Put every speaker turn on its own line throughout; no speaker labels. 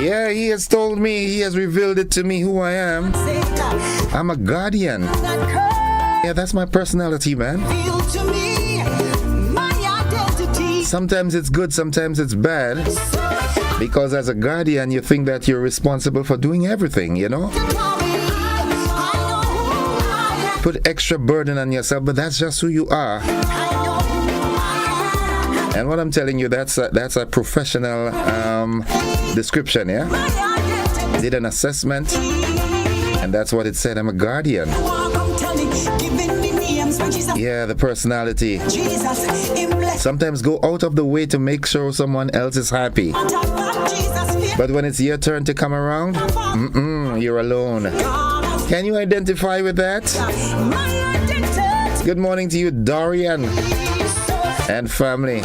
Yeah, he has told me, he has revealed it to me who I am. I'm a guardian. Yeah, that's my personality, man. Sometimes it's good, sometimes it's bad. Because as a guardian, you think that you're responsible for doing everything, you know? Put extra burden on yourself, but that's just who you are. And what I'm telling you, that's a professional description, yeah? Did an assessment, and that's what it said. I'm a guardian. Yeah, the personality. Sometimes go out of the way to make sure someone else is happy. But when it's your turn to come around, you're alone. Can you identify with that? Good morning to you, Dorian and family.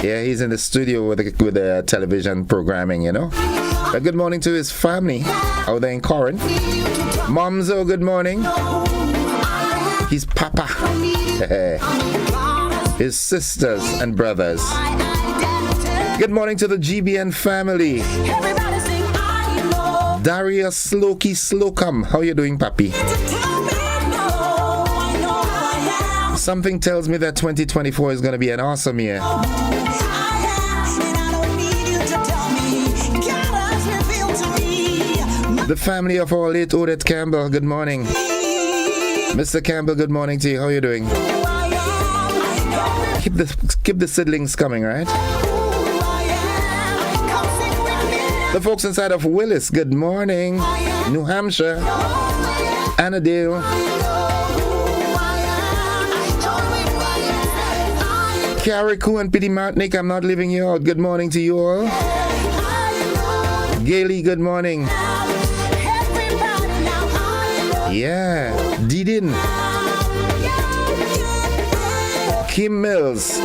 Yeah, he's in the studio with the television programming, you know. But good morning to his family out there in Corinth. Momzo, good morning. He's Papa. His sisters and brothers. Good morning to the GBN family. Darius Slocum. How you doing, Papi? Something tells me that 2024 is going to be an awesome year. The family of our late Odette Campbell, good morning. Mr. Campbell, good morning to you. How are you doing? Keep the siblings coming, right? The folks inside of Willis, good morning. New Hampshire. Annadale. Carriacou and Pity Martinique, I'm not leaving you out. Good morning to you all. Gailey, good morning. Yeah, Didin. Kim Mills.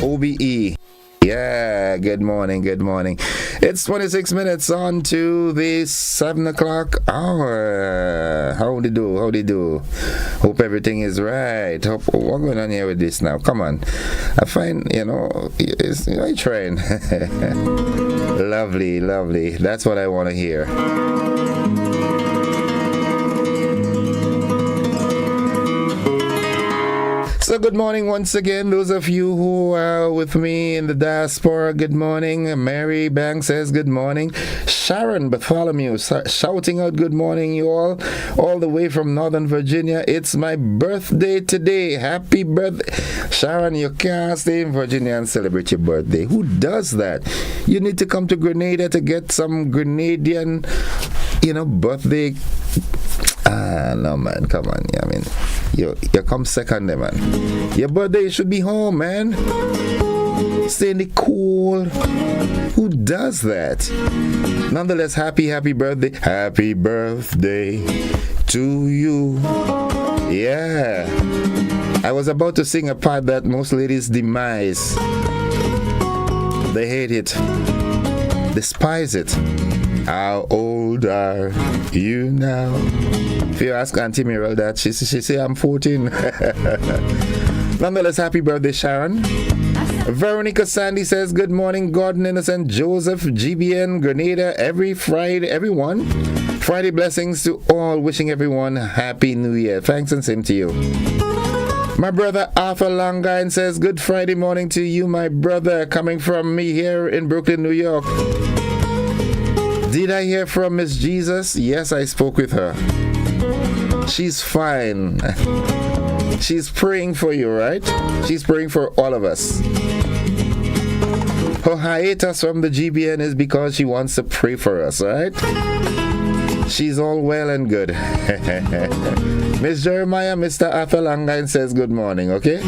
OBE. Yeah, good morning, good morning. It's 26 minutes on to the 7 o'clock hour. Howdy do, howdy do. Hope everything is right. What's going on here with this now? Come on. I find, I train. Lovely, lovely. That's what I want to hear. So good morning once again, those of you who are with me in the diaspora, good morning. Mary Banks says good morning. Sharon Bartholomew shouting out good morning, you all the way from Northern Virginia. It's my birthday today. Happy birthday. Sharon, you can't stay in Virginia and celebrate your birthday. Who does that? You need to come to Grenada to get some Grenadian, birthday. No, man, come on. I mean, you come second there, man. Your birthday should be home, man. Stay in the cool. Who does that? Nonetheless, happy birthday. Happy birthday to you. Yeah. I was about to sing a part that most ladies demise. They hate it. Despise it. How old are you now? If you ask Auntie Muriel that, she say I'm 14. Nonetheless, happy birthday, Sharon. Veronica Sandy says, good morning, Gordon Innocent, Joseph, GBN, Grenada, everyone. Friday blessings to all, wishing everyone Happy New Year. Thanks and same to you. My brother Arthur Langine says, good Friday morning to you, my brother, coming from me here in Brooklyn, New York. Did I hear from Miss Jesus? Yes, I spoke with her. She's fine. She's praying for you, right? She's praying for all of us. Her hiatus from the GBN is because she wants to pray for us, right? She's all well and good. Miss Jeremiah, Mr. Arthur Langine says good morning, okay?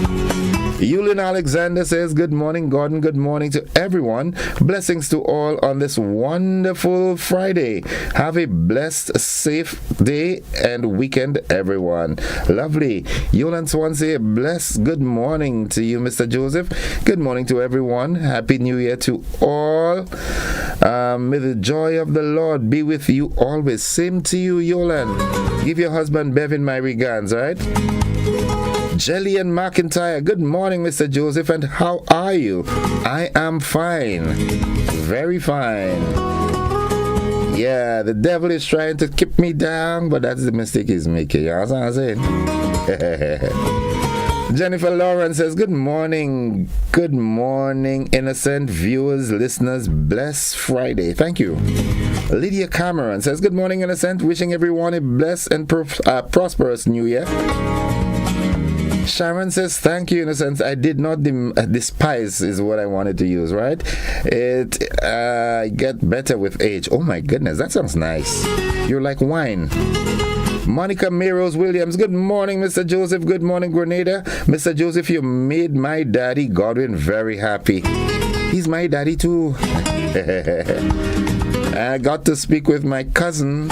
Yulin Alexander says good morning, Gordon. Good morning to everyone. Blessings to all on this wonderful Friday. Have a blessed, safe day and weekend, everyone. Lovely. Yulin Swansea, blessed good morning to you, Mr. Joseph. Good morning to everyone. Happy New Year to all. May the joy of the Lord be with you always. Same to you, Yolande. Give your husband Bevin my regards, right? Jillian McIntyre, good morning, Mr. Joseph, and how are you? I am fine. Very fine. Yeah, the devil is trying to keep me down, but that's the mistake he's making. You know what I'm saying? Jennifer Lawrence says, good morning. Good morning, innocent viewers, listeners. Blessed Friday. Thank you. Lydia Cameron says, good morning, innocent. Wishing everyone a blessed and prosperous new year. Sharon says, thank you, innocent. I did not despise is what I wanted to use, right? It get better with age. Oh my goodness, that sounds nice. You're like wine. Monica Meros Williams, good morning, Mr. Joseph. Good morning, Grenada. Mr. Joseph, you made my daddy Godwin very happy. He's my daddy too. I got to speak with my cousin.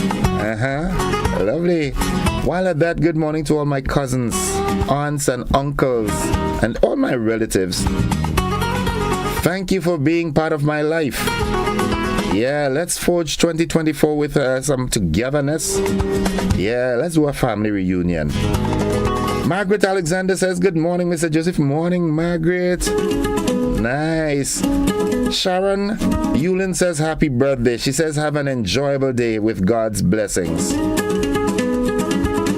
Lovely. While at that, good morning to all my cousins, aunts and uncles, and all my relatives. Thank you for being part of my life. Yeah, let's forge 2024 with some togetherness. Yeah, let's do a family reunion. Margaret Alexander says, good morning, Mr. Joseph. Morning, Margaret. Nice. Sharon Yulin says, happy birthday. She says, have an enjoyable day with God's blessings.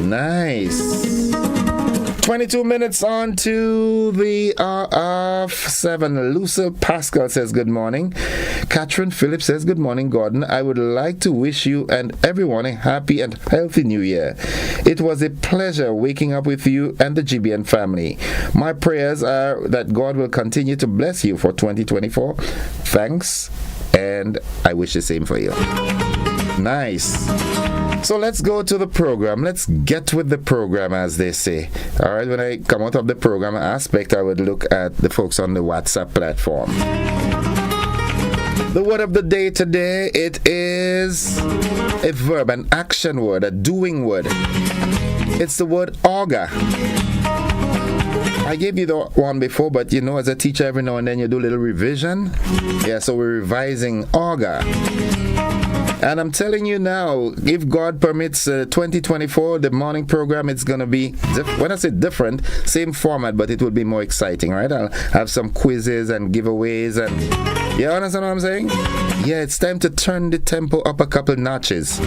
Nice. 22 minutes on to the hour of 7. Lucille Pascal says good morning. Catherine Phillips says good morning, Gordon. I would like to wish you and everyone a happy and healthy new year. It was a pleasure waking up with you and the GBN family. My prayers are that God will continue to bless you for 2024. Thanks, and I wish the same for you. Nice. So let's go to the program. Let's get with the program, as they say. All right, when I come out of the program aspect, I would look at the folks on the WhatsApp platform. The word of the day today, it is a verb, an action word, a doing word. It's the word auger. I gave you the one before, but you know, as a teacher, every now and then you do a little revision. Yeah, so we're revising auger. And I'm telling you now, if God permits 2024, the morning program, it's going to be, when I say different, same format, but it will be more exciting, right? I'll have some quizzes and giveaways. And you understand what I'm saying? Yeah, it's time to turn the tempo up a couple notches.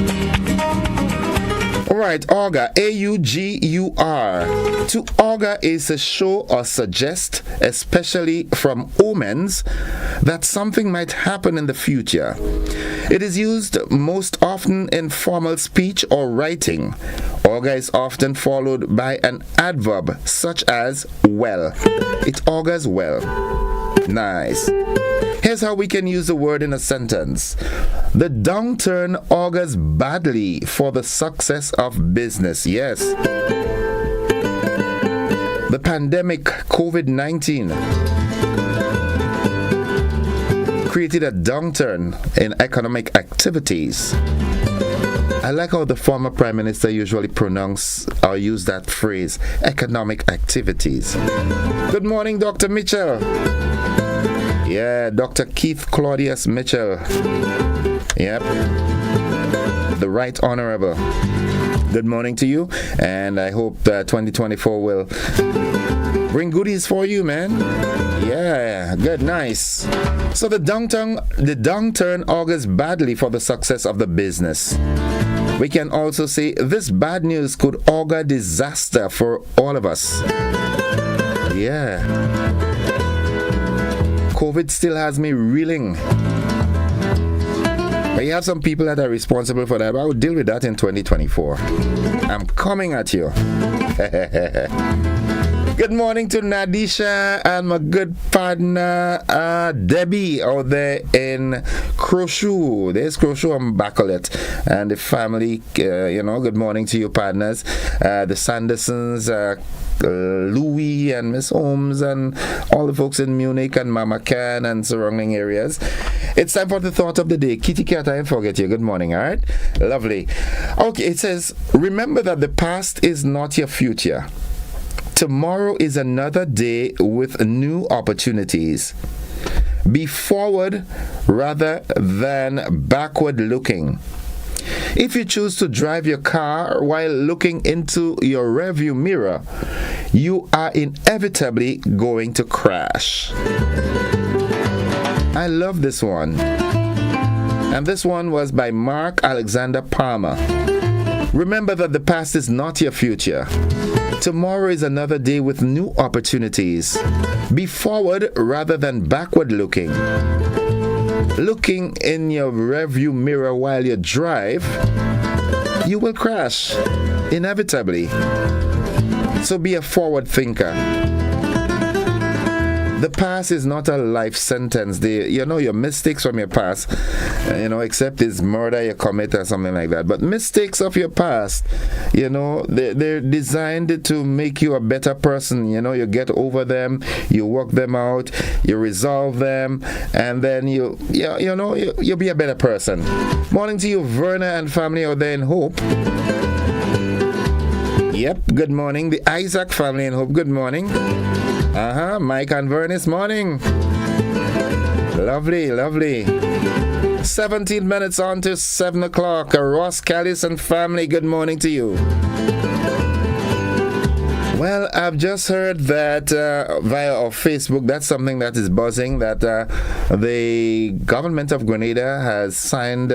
All right, augur, A-U-G-U-R. To augur is to show or suggest, especially from omens, that something might happen in the future. It is used most often in formal speech or writing. Augur is often followed by an adverb, such as well. It augurs well. Nice. Here's how we can use the word in a sentence. The downturn augurs badly for the success of business. Yes. The pandemic, COVID-19, created a downturn in economic activities. I like how the former Prime Minister usually pronounce or use that phrase, economic activities. Good morning, Dr. Mitchell. Yeah, Dr. Keith Claudius Mitchell. Yep. The Right Honorable. Good morning to you, and I hope that 2024 will bring goodies for you, man. Yeah, good, nice. So the downturn augurs badly for the success of the business. We can also say this bad news could augur disaster for all of us. Yeah. COVID still has me reeling. But you have some people that are responsible for that. But I will deal with that in 2024. I'm coming at you. Good morning to Nadisha and my good partner Debbie out there in Croshu. There's Croshu and Bacolet and the family. Good morning to you, partners. The Sandersons, Louis and Miss Holmes and all the folks in Munich and Mama Can and surrounding areas. It's time for the thought of the day. Kitty Cat, I didn't forget you. Good morning, all right? Lovely. Okay, it says, remember that the past is not your future. Tomorrow is another day with new opportunities. Be forward rather than backward looking. If you choose to drive your car while looking into your rearview mirror, you are inevitably going to crash. I love this one. And this one was by Mark Alexander Palmer. Remember that the past is not your future. Tomorrow is another day with new opportunities. Be forward rather than backward looking. Looking in your rearview mirror while you drive, you will crash, inevitably. So be a forward thinker. The past is not a life sentence. Your mistakes from your past, except it's murder you commit or something like that. But mistakes of your past, they're designed to make you a better person. You get over them, you work them out, you resolve them, and then you'll be a better person. Morning to you, Verna and family out there in Hope. Yep, good morning. The Isaac family in Hope, good morning. Mike and Vernis, morning. Lovely, lovely. 17 minutes on to 7 o'clock. Ross Callis and family, good morning to you. Well, I've just heard that via our Facebook, that's something that is buzzing, that the government of Grenada has signed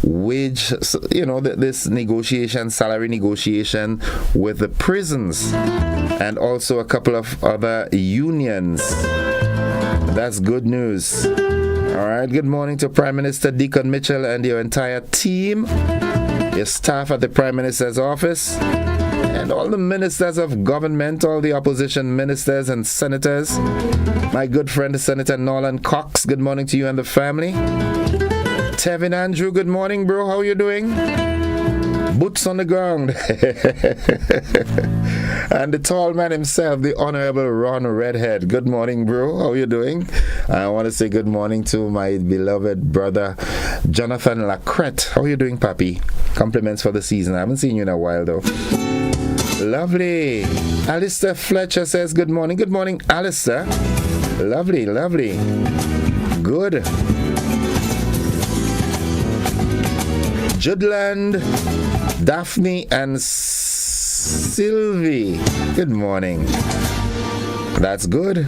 wage, this salary negotiation with the prisons and also a couple of other unions. That's good news. All right, good morning to Prime Minister Deacon Mitchell and your entire team, your staff at the Prime Minister's office, and all the ministers of government, all the opposition ministers and senators. My good friend, Senator Nolan Cox, good morning to you and the family. Tevin Andrew, good morning, bro. How you doing? Boots on the ground. And the tall man himself, the Honorable Ron Redhead. Good morning, bro. How you doing? I want to say good morning to my beloved brother, Jonathan Lacrette. How you doing, papi? Compliments for the season. I haven't seen you in a while, though. Lovely. Alistair Fletcher says good morning. Good morning, Alistair. Lovely, lovely. Good. Judland, Daphne, and Sylvie. Good morning. That's good.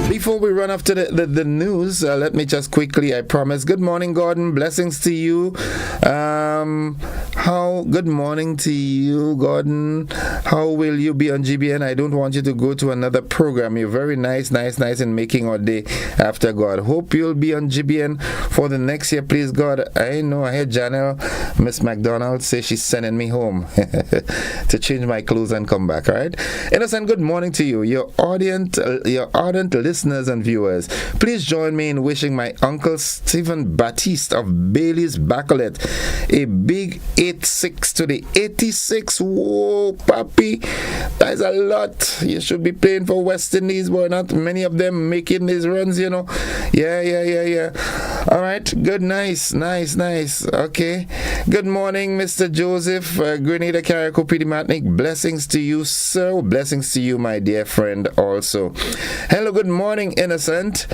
Before we run off to the news, let me just quickly, I promise. Good morning, Gordon. Blessings to you. Good morning to you, Gordon. How will you be on GBN? I don't want you to go to another program. You're very nice in making our day after God. Hope you'll be on GBN for the next year, please, God. I know I heard Janelle, Miss McDonald, say she's sending me home to change my clothes and come back, all right? Innocent, good morning to you. Your ardent listeners and viewers, please join me in wishing my uncle Stephen Baptiste of Bailey's Bacolet a big 86 to the 86. Whoa, papi, that's a lot. You should be playing for West Indies, but not many of them making these runs, Yeah. All right, good, nice. Okay. Good morning, Mr. Joseph, Grenada Carrico Pedimatnik. Blessings to you, sir. Blessings to you, my dear friend, also. Hello, good morning, Innocent.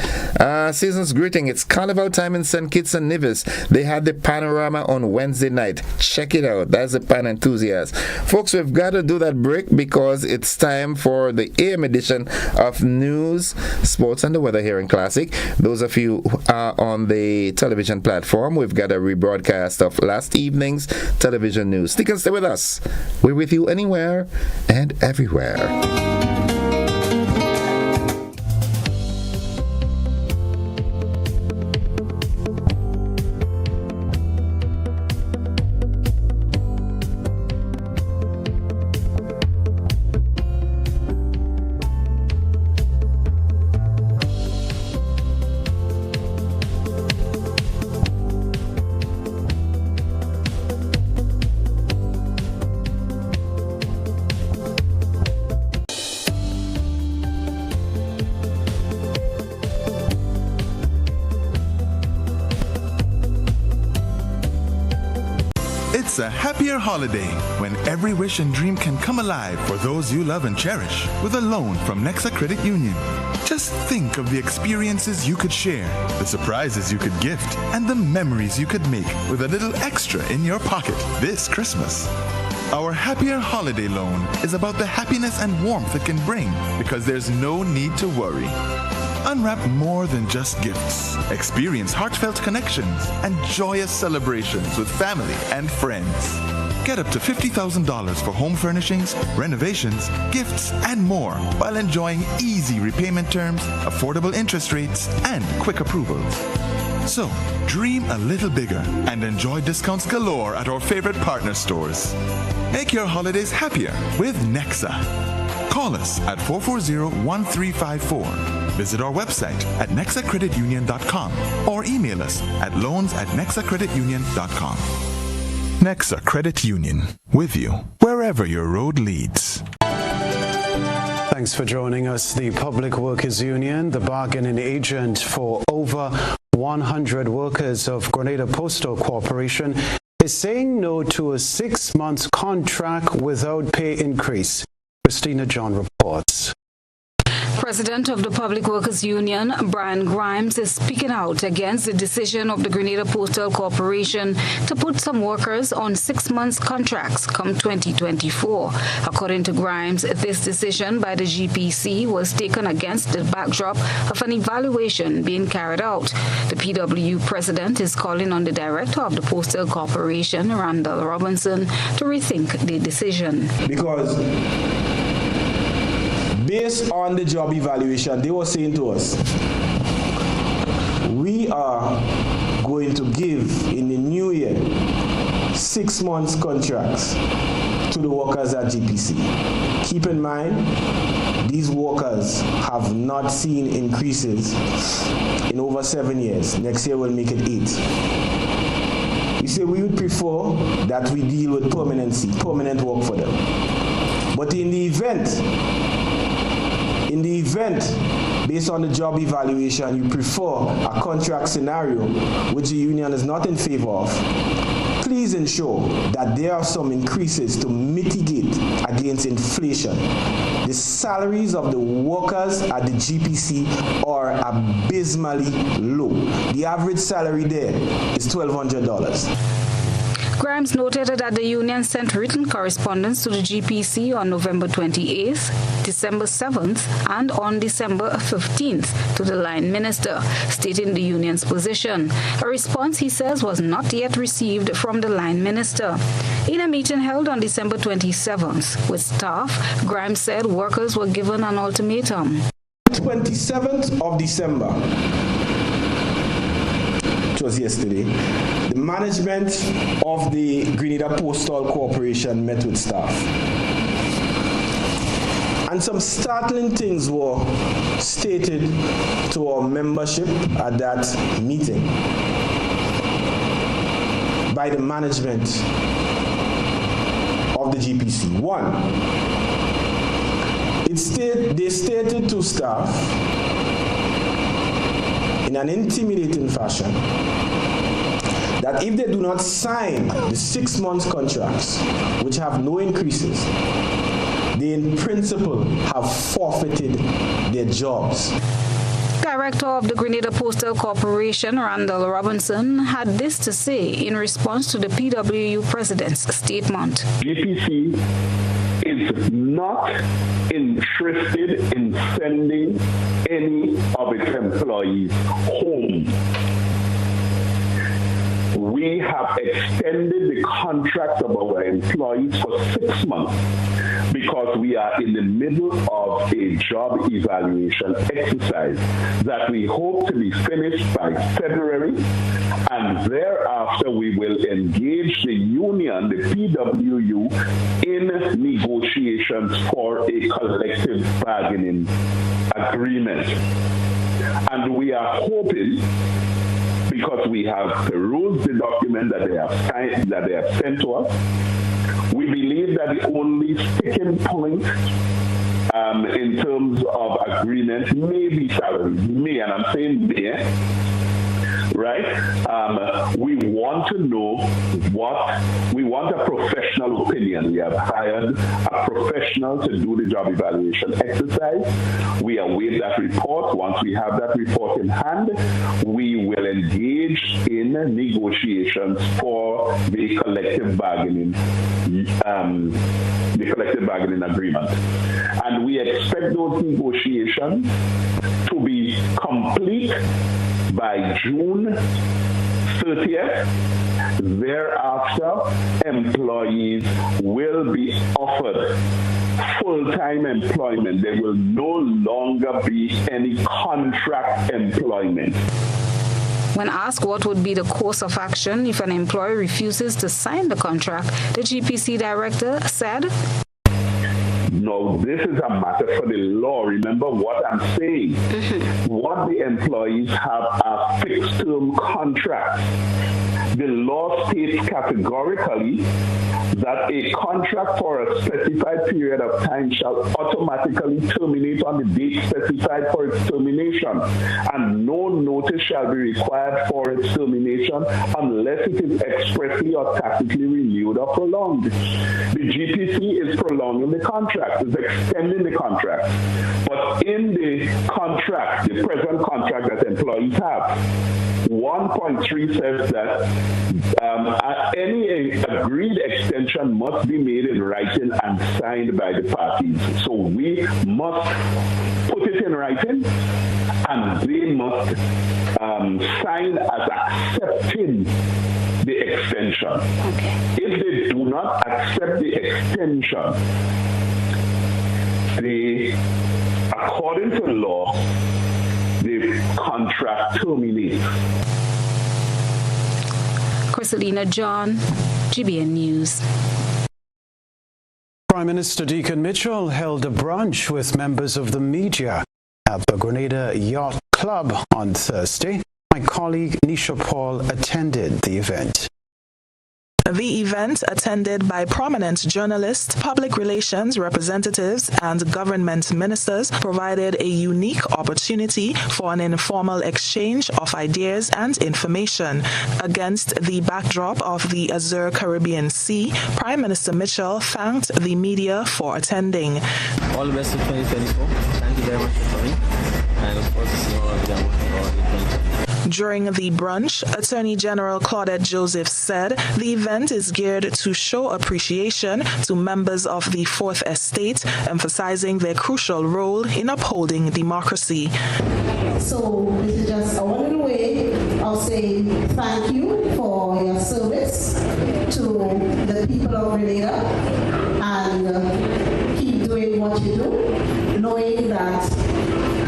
Season's greeting. It's carnival time in St. Kitts and Nevis. They had the panorama on Wednesday night. Check it out. That's the pan enthusiast. Folks, we've got to do that break because it's time for the AM edition of News, Sports, and the Weather here in Classic. Those of you who are on the television platform, we've got a rebroadcast of last evening's television news. Stick and stay with us. We're with you anywhere and everywhere.
It's a happier holiday when every wish and dream can come alive for those you love and cherish with a loan from Nexa Credit Union. Just think of the experiences you could share, the surprises you could gift, and the memories you could make with a little extra in your pocket this Christmas. Our Happier Holiday Loan is about the happiness and warmth it can bring because there's no need to worry. Unwrap more than just gifts. Experience heartfelt connections and joyous celebrations with family and friends. Get up to $50,000 for home furnishings, renovations, gifts, and more while enjoying easy repayment terms, affordable interest rates, and quick approvals. So, dream a little bigger and enjoy discounts galore at our favorite partner stores. Make your holidays happier with Nexa. Call us at 440-1354. Visit our website at nexacreditunion.com or email us at loans@nexacreditunion.com. Nexa Credit Union, with you wherever your road leads.
Thanks for joining us. The Public Workers Union, the bargaining agent for over 100 workers of Grenada Postal Corporation, is saying no to a 6-month contract without pay increase. Christina John reports.
President of the Public Workers Union, Brian Grimes, is speaking out against the decision of the Grenada Postal Corporation to put some workers on 6-month contracts come 2024. According to Grimes, this decision by the GPC was taken against the backdrop of an evaluation being carried out. The PWU president is calling on the director of the Postal Corporation, Randall Robinson, to rethink the decision.
Because based on the job evaluation, they were saying to us, we are going to give in the new year 6 months contracts to the workers at GPC. Keep in mind, these workers have not seen increases in over 7 years. Next year we'll make it 8. We say we would prefer that we deal with permanent work for them. But in the event, based on the job evaluation, you prefer a contract scenario which the union is not in favor of, please ensure that there are some increases to mitigate against inflation. The salaries of the workers at the GPC are abysmally low. The average salary there is $1,200.
Grimes noted that the union sent written correspondence to the GPC on November 28th, December 7th, and on December 15th to the line minister, stating the union's position. A response, he says, was not yet received from the line minister. In a meeting held on December 27th with staff, Grimes said workers were given an ultimatum.
27th of December, it was yesterday, the management of the Grenada Postal Corporation met with staff. And some startling things were stated to our membership at that meeting by the management of the GPC. One, they stated to staff in an intimidating fashion that if they do not sign the 6 months contracts, which have no increases, they in principle have forfeited their jobs.
Director of the Grenada Postal Corporation, Randall Robinson, had this to say in response to the PWU president's statement.
GPC is not interested in sending any of its employees home. We have extended the contracts of our employees for 6 months because we are in the middle of a job evaluation exercise that we hope to be finished by February, and thereafter we will engage the union, the PWU, in negotiations for a collective bargaining agreement. And we are hoping, because we have perused the document that they have signed, that they have sent to us, we believe that the only sticking point in terms of agreement may be salaries, and I'm saying may, right? We want to know we want a professional opinion. We have hired a professional to do the job evaluation exercise. We await that report. Once we have that report in hand, we will engage in negotiations for the collective bargaining agreement. And we expect those negotiations to be complete by June 30th. Thereafter, employees will be offered full-time employment. There will no longer be any contract employment.
When asked what would be the course of action if an employer refuses to sign the contract, the GPC director said,
No, this is a matter for the law. Remember what I'm saying. What the employees have are fixed-term contracts. The law states categorically that a contract for a specified period of time shall automatically terminate on the date specified for its termination, and no notice shall be required for its termination unless it is expressly or tacitly renewed or prolonged. The GPC is prolonging the contract, is extending the contract. But in the contract, the present contract that employees have, 1.3 says that any agreed extension must be made in writing and signed by the parties. So we must put it in writing, and they must sign as accepting the extension.
Okay.
If they do not accept the extension, according to law, the contract terminates.
Christelina John, GBN News.
Prime Minister Deacon Mitchell held a brunch with members of the media at the Grenada Yacht Club on Thursday. My colleague Nisha Paul attended the event.
The event, attended by prominent journalists, public relations representatives, and government ministers, provided a unique opportunity for an informal exchange of ideas and information. Against the backdrop of the Azure Caribbean Sea, Prime Minister Mitchell thanked the media for attending.
All the best for 2024. Thank you very much for coming. I look forward to seeing all of them for 2024.
During the brunch, Attorney General Claudette Joseph said the event is geared to show appreciation to members of the Fourth Estate, emphasizing their crucial role in upholding democracy.
So this is just a one little way of saying thank you for your service to the people of Grenada, and keep doing what you do, knowing that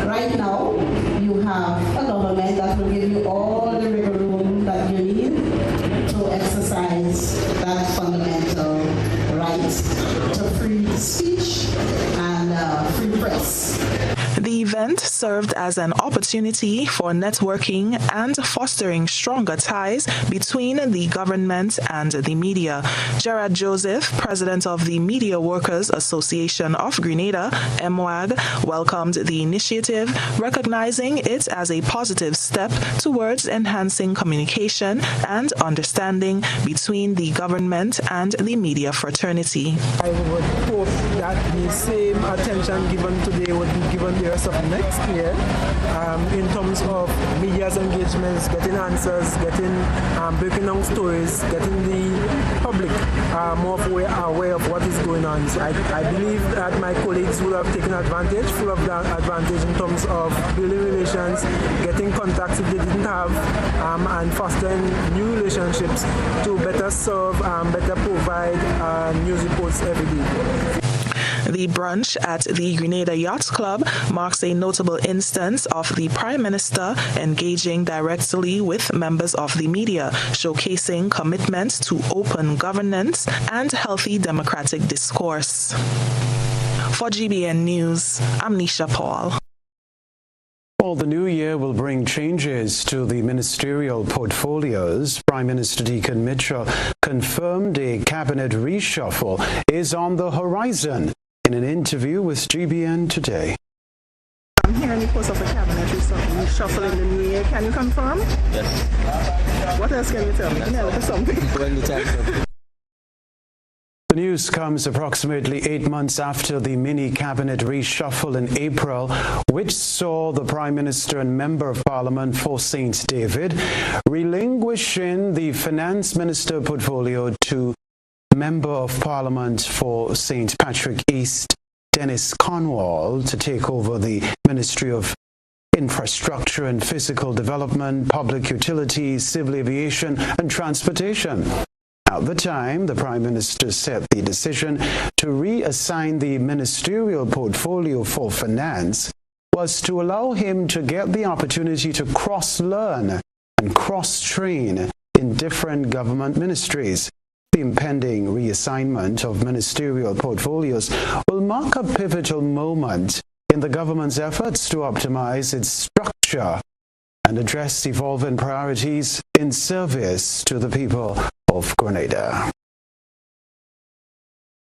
right now you have a government that will give you all the wiggle room that you need to exercise that fundamental right to free speech and free press.
The event served as an opportunity for networking and fostering stronger ties between the government and the media. Gerard Joseph, president of the Media Workers Association of Grenada, MWAG, welcomed the initiative, recognizing it as a positive step towards enhancing communication and understanding between the government and the media fraternity.
I would hope that the same attention given today would be given the rest of next year in terms of media's engagements, getting answers, breaking down stories, getting the public more aware of what is going on. So I believe that my colleagues would have taken advantage, full of that advantage in terms of building relations, getting contacts if they didn't have, and fostering new relationships to better serve, better provide news reports every day.
The brunch at the Grenada Yacht Club marks a notable instance of the Prime Minister engaging directly with members of the media, showcasing commitment to open governance and healthy democratic discourse. For GBN News, I'm Nisha Paul.
Well, the new year will bring changes to the ministerial portfolios. Prime Minister Deacon Mitchell confirmed a cabinet reshuffle is on the horizon in an interview with GBN Today.
I'm hearing the post of the cabinet reshuffle in the new year. Can you confirm?
Yes.
What else can you tell me? Tell me something.
When the time comes.
The news comes approximately 8 months after the mini cabinet reshuffle in April, which saw the Prime Minister and Member of Parliament for St. David relinquishing the Finance Minister portfolio to Member of Parliament for St. Patrick East, Dennis Cornwall, to take over the Ministry of Infrastructure and Physical Development, Public Utilities, Civil Aviation and Transportation. At the time, the Prime Minister said the decision to reassign the ministerial portfolio for finance was to allow him to get the opportunity to cross-learn and cross-train in different government ministries. The impending reassignment of ministerial portfolios will mark a pivotal moment in the government's efforts to optimize its structure and address evolving priorities in service to the people of Grenada.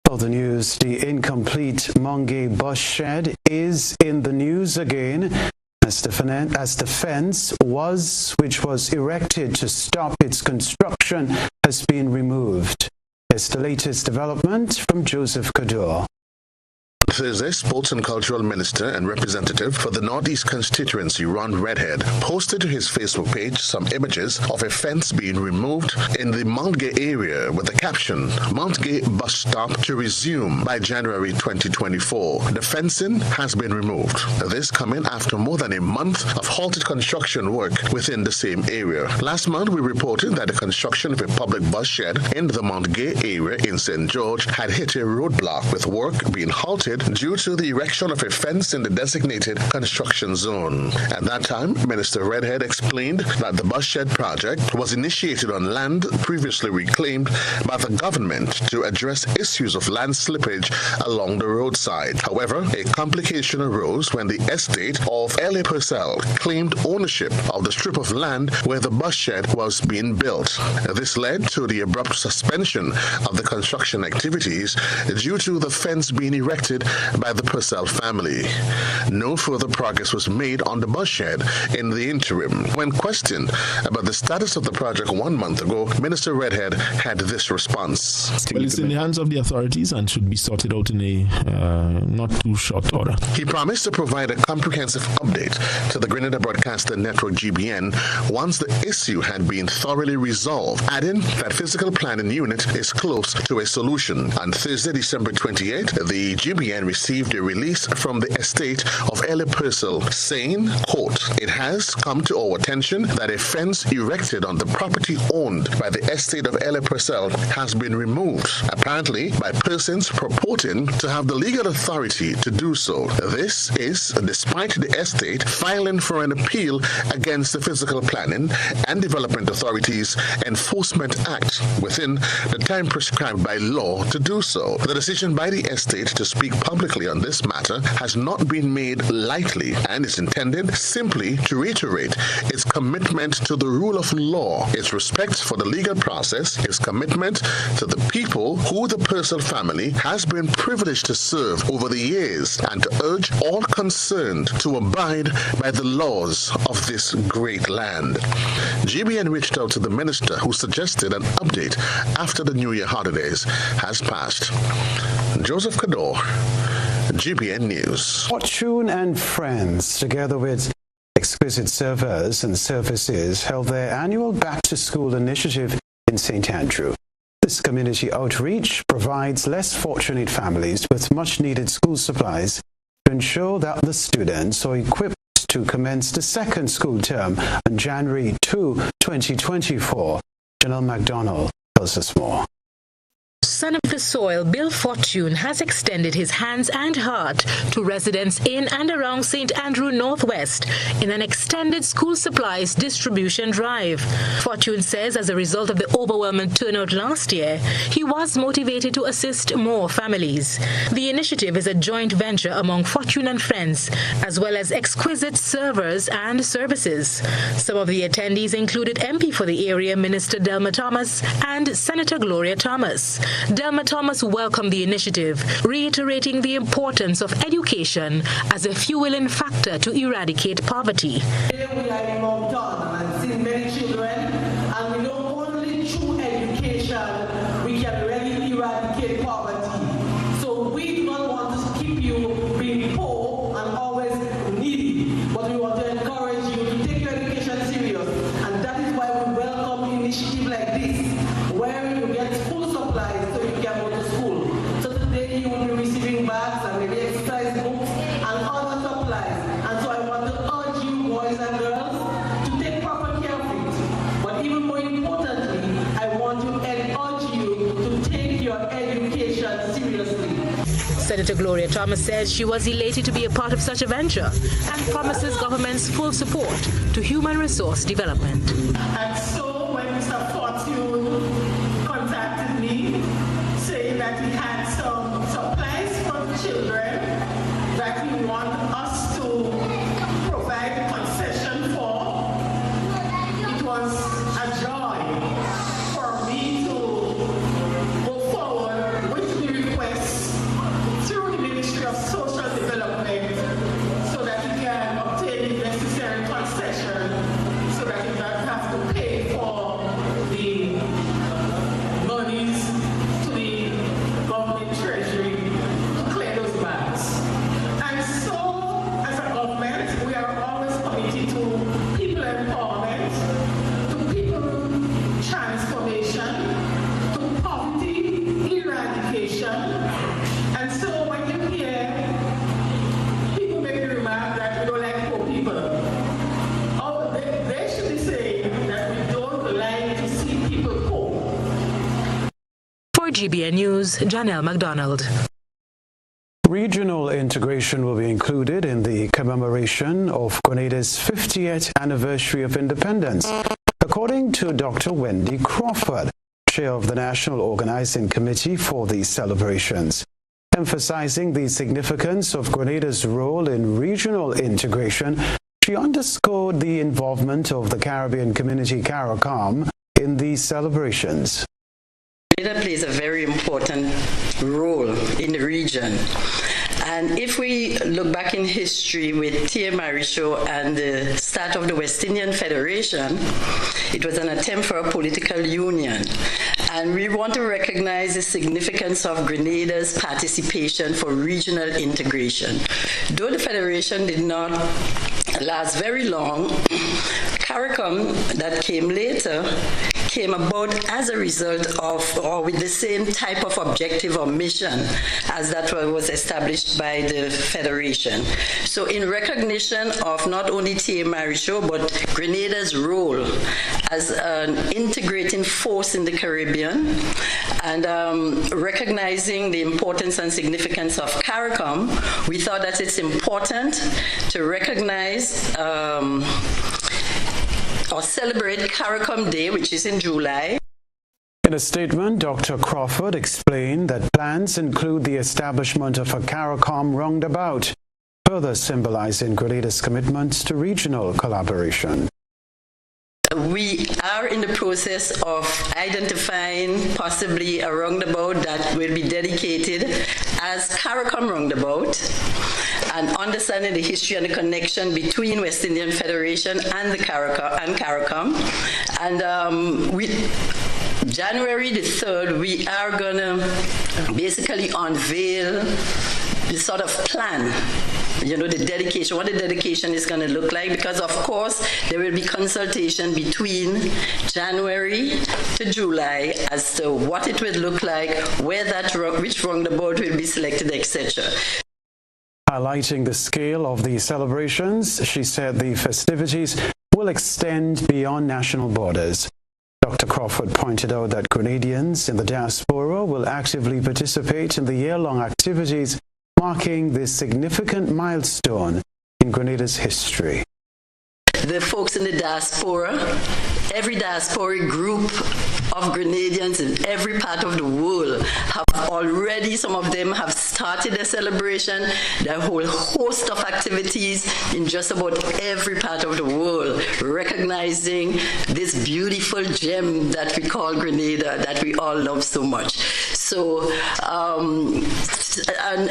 Other news, the incomplete Mongay bus shed is in the news again as the fence which was erected to stop its construction has been removed. Here's the latest development from Joseph Kador.
Thursday, Sports and Cultural Minister and representative for the Northeast constituency, Ron Redhead, posted to his Facebook page some images of a fence being removed in the Mount Gay area with the caption, Mount Gay bus stop to resume by January 2024. The fencing has been removed. This coming after more than a month of halted construction work within the same area. Last month, we reported that the construction of a public bus shed in the Mount Gay area in St. George had hit a roadblock, with work being halted due to the erection of a fence in the designated construction zone. At that time, Minister Redhead explained that the bus shed project was initiated on land previously reclaimed by the government to address issues of land slippage along the roadside. However, a complication arose when the estate of L.A. Purcell claimed ownership of the strip of land where the bus shed was being built. This led to the abrupt suspension of the construction activities due to the fence being erected by the Purcell family. No further progress was made on the bus shed in the interim. When questioned about the status of the project 1 month ago, Minister Redhead had this response.
Well, it's in the hands of the authorities and should be sorted out in a not too short order.
He promised to provide a comprehensive update to the Grenada Broadcaster Network GBN once the issue had been thoroughly resolved, adding that physical planning unit is close to a solution. On Thursday, December 28th, the GBN received a release from the estate of L.A. Purcell saying, quote, "It has come to our attention that a fence erected on the property owned by the estate of L.A. Purcell has been removed, apparently by persons purporting to have the legal authority to do so. This is despite the estate filing for an appeal against the Physical Planning and Development Authorities Enforcement Act within the time prescribed by law to do so. The decision by the estate to speak publicly on this matter has not been made lightly and is intended simply to reiterate its commitment to the rule of law, its respect for the legal process, its commitment to the people who the Purcell family has been privileged to serve over the years, and to urge all concerned to abide by the laws of this great land." GBN reached out to the minister, who suggested an update after the New Year holidays has passed. Joseph Kador, GBN News.
Fortune and Friends, together with Exquisite Servers and Services, held their annual Back to School initiative in St. Andrew. This community outreach provides less fortunate families with much-needed school supplies to ensure that the students are equipped to commence the second school term on January 2, 2024. Janelle McDonald tells us more.
Son of the soil, Bill Fortune has extended his hands and heart to residents in and around St. Andrew Northwest in an extended school supplies distribution drive. Fortune says as a result of the overwhelming turnout last year, he was motivated to assist more families. The initiative is a joint venture among Fortune and Friends, as well as Exquisite Servers and Services. Some of the attendees included MP for the area, Minister Delma Thomas, and Senator Gloria Thomas. Delma Thomas welcomed the initiative, reiterating the importance of education as a fueling factor to eradicate poverty.
Today we are in lockdown, and I've seen many children, and we know only through education we can really eradicate poverty. So we do not want to keep you being poor and always needy, but we want to encourage you to take your education serious, and that is why we welcome initiatives like this, where you get school supplies so you can go to school. So today you will be receiving bags and maybe exercise books and other supplies. And so I want to urge you, boys and girls, to take proper care of it. But even more importantly, I want to urge you to take your education seriously.
Senator Gloria Thomas says she was elated to be a part of such a venture and promises government's full support to human resource development.
And so when Mr. Fortune contacted me, saying that he had some supplies for the children that he wanted us to provide a concession for, it was a joy for me to go forward with the request through the Ministry of Social Development so that he can obtain the necessary concession so that he doesn't have to pay for the monies to the government treasury to clear those bags. And so, as a government, we are always committed to people empowerment, to people transformation, to poverty eradication. And so when you hear people make the remark that we don't like poor people, they should be saying that we don't like to see people poor.
For GBN News, Janelle MacDonald.
Regional integration will be included in the commemoration of Grenada's 50th anniversary of independence, according to Dr. Wendy Crawford, chair of the National Organizing Committee for these celebrations. Emphasizing the significance of Grenada's role in regional integration, she underscored the involvement of the Caribbean community CARICOM in these celebrations.
Grenada plays a very important role in the region. And if we look back in history with T.A. Marichaud and the start of the West Indian Federation, it was an attempt for a political union. And we want to recognize the significance of Grenada's participation for regional integration. Though the Federation did not last very long, CARICOM that came later came about as a result of, or with the same type of objective or mission as that was established by the Federation. So in recognition of not only T.A. Marichaud, but Grenada's role as an integrating force in the Caribbean, and recognizing the importance and significance of CARICOM, we thought that it's important to recognize or celebrate CARICOM Day, which is in July.
In a statement, Dr. Crawford explained that plans include the establishment of a CARICOM roundabout, further symbolizing Grenada's commitment to regional collaboration.
We are in the process of identifying possibly a roundabout that will be dedicated as CARICOM roundabout, and understanding the history and the connection between West Indian Federation and the CARICOM. And January the 3rd, we are going to basically unveil the sort of plan, the dedication, what the dedication is going to look like, because of course there will be consultation between January to July as to what it will look like, where which roundabout will be selected, etc.
Highlighting the scale of the celebrations, she said the festivities will extend beyond national borders. Dr. Crawford pointed out that Grenadians in the diaspora will actively participate in the year-long activities marking this significant milestone in Grenada's history.
The folks in the diaspora, every diasporic group of Grenadians in every part of the world have already, some of them have started their celebration, their whole host of activities in just about every part of the world, recognizing this beautiful gem that we call Grenada, that we all love so much. So,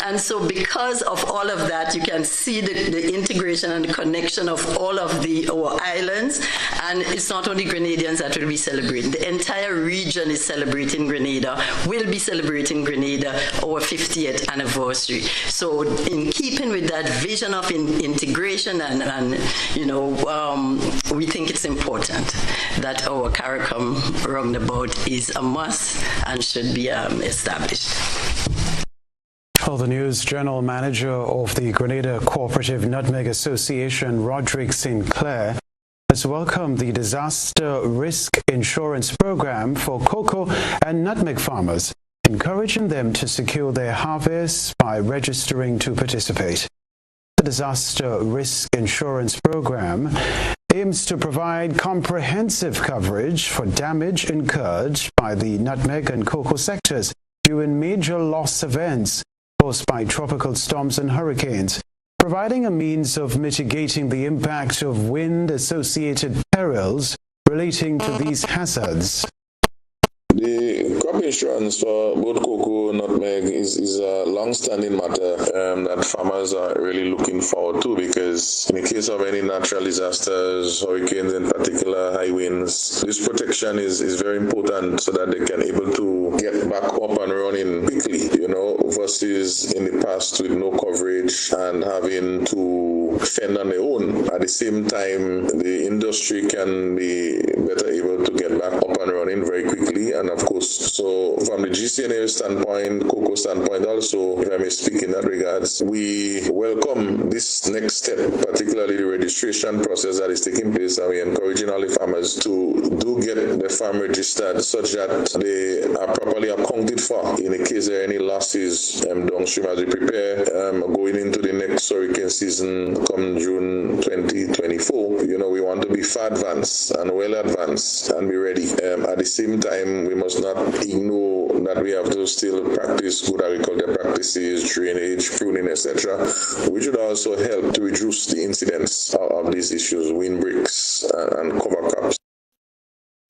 and so because of all of that, you can see the integration and the connection of all of our islands. And it's not only Grenadians that will be celebrating. The entire region is celebrating Grenada, will be celebrating Grenada, our 50th anniversary. So in keeping with that vision of integration and we think it's important that our CARICOM roundabout is a must and should be established.
For the news, General Manager of the Grenada Cooperative Nutmeg Association, Roderick Sinclair, has welcomed the disaster risk insurance program for cocoa and nutmeg farmers, encouraging them to secure their harvests by registering to participate. The disaster risk insurance program aims to provide comprehensive coverage for damage incurred by the nutmeg and cocoa sectors during major loss events caused by tropical storms and hurricanes, providing a means of mitigating the impact of wind-associated perils relating to these hazards.
The crop insurance for both cocoa and nutmeg is a long-standing matter that farmers are really looking forward to, because in the case of any natural disasters, hurricanes in particular, high winds, this protection is very important so that they can able to get back up and running quickly, versus in the past with no coverage and having to fend on their own. At the same time, the industry can be better able to get back up and running very quickly. And of course, so from the GCNA standpoint, cocoa standpoint also, if I may speak in that regards, we welcome this next step, particularly the registration process that is taking place, and we're encouraging all the farmers to do get the farm registered such that they are properly accounted for in the case there are any losses downstream as we prepare going into the next hurricane season come June 2024. We want to be far advanced and well advanced and be ready. At the same time, we must not ignore that we have to still practice good agriculture practices, drainage, pruning, etc., which would also help to reduce the incidence of these issues, windbreaks and cover crops.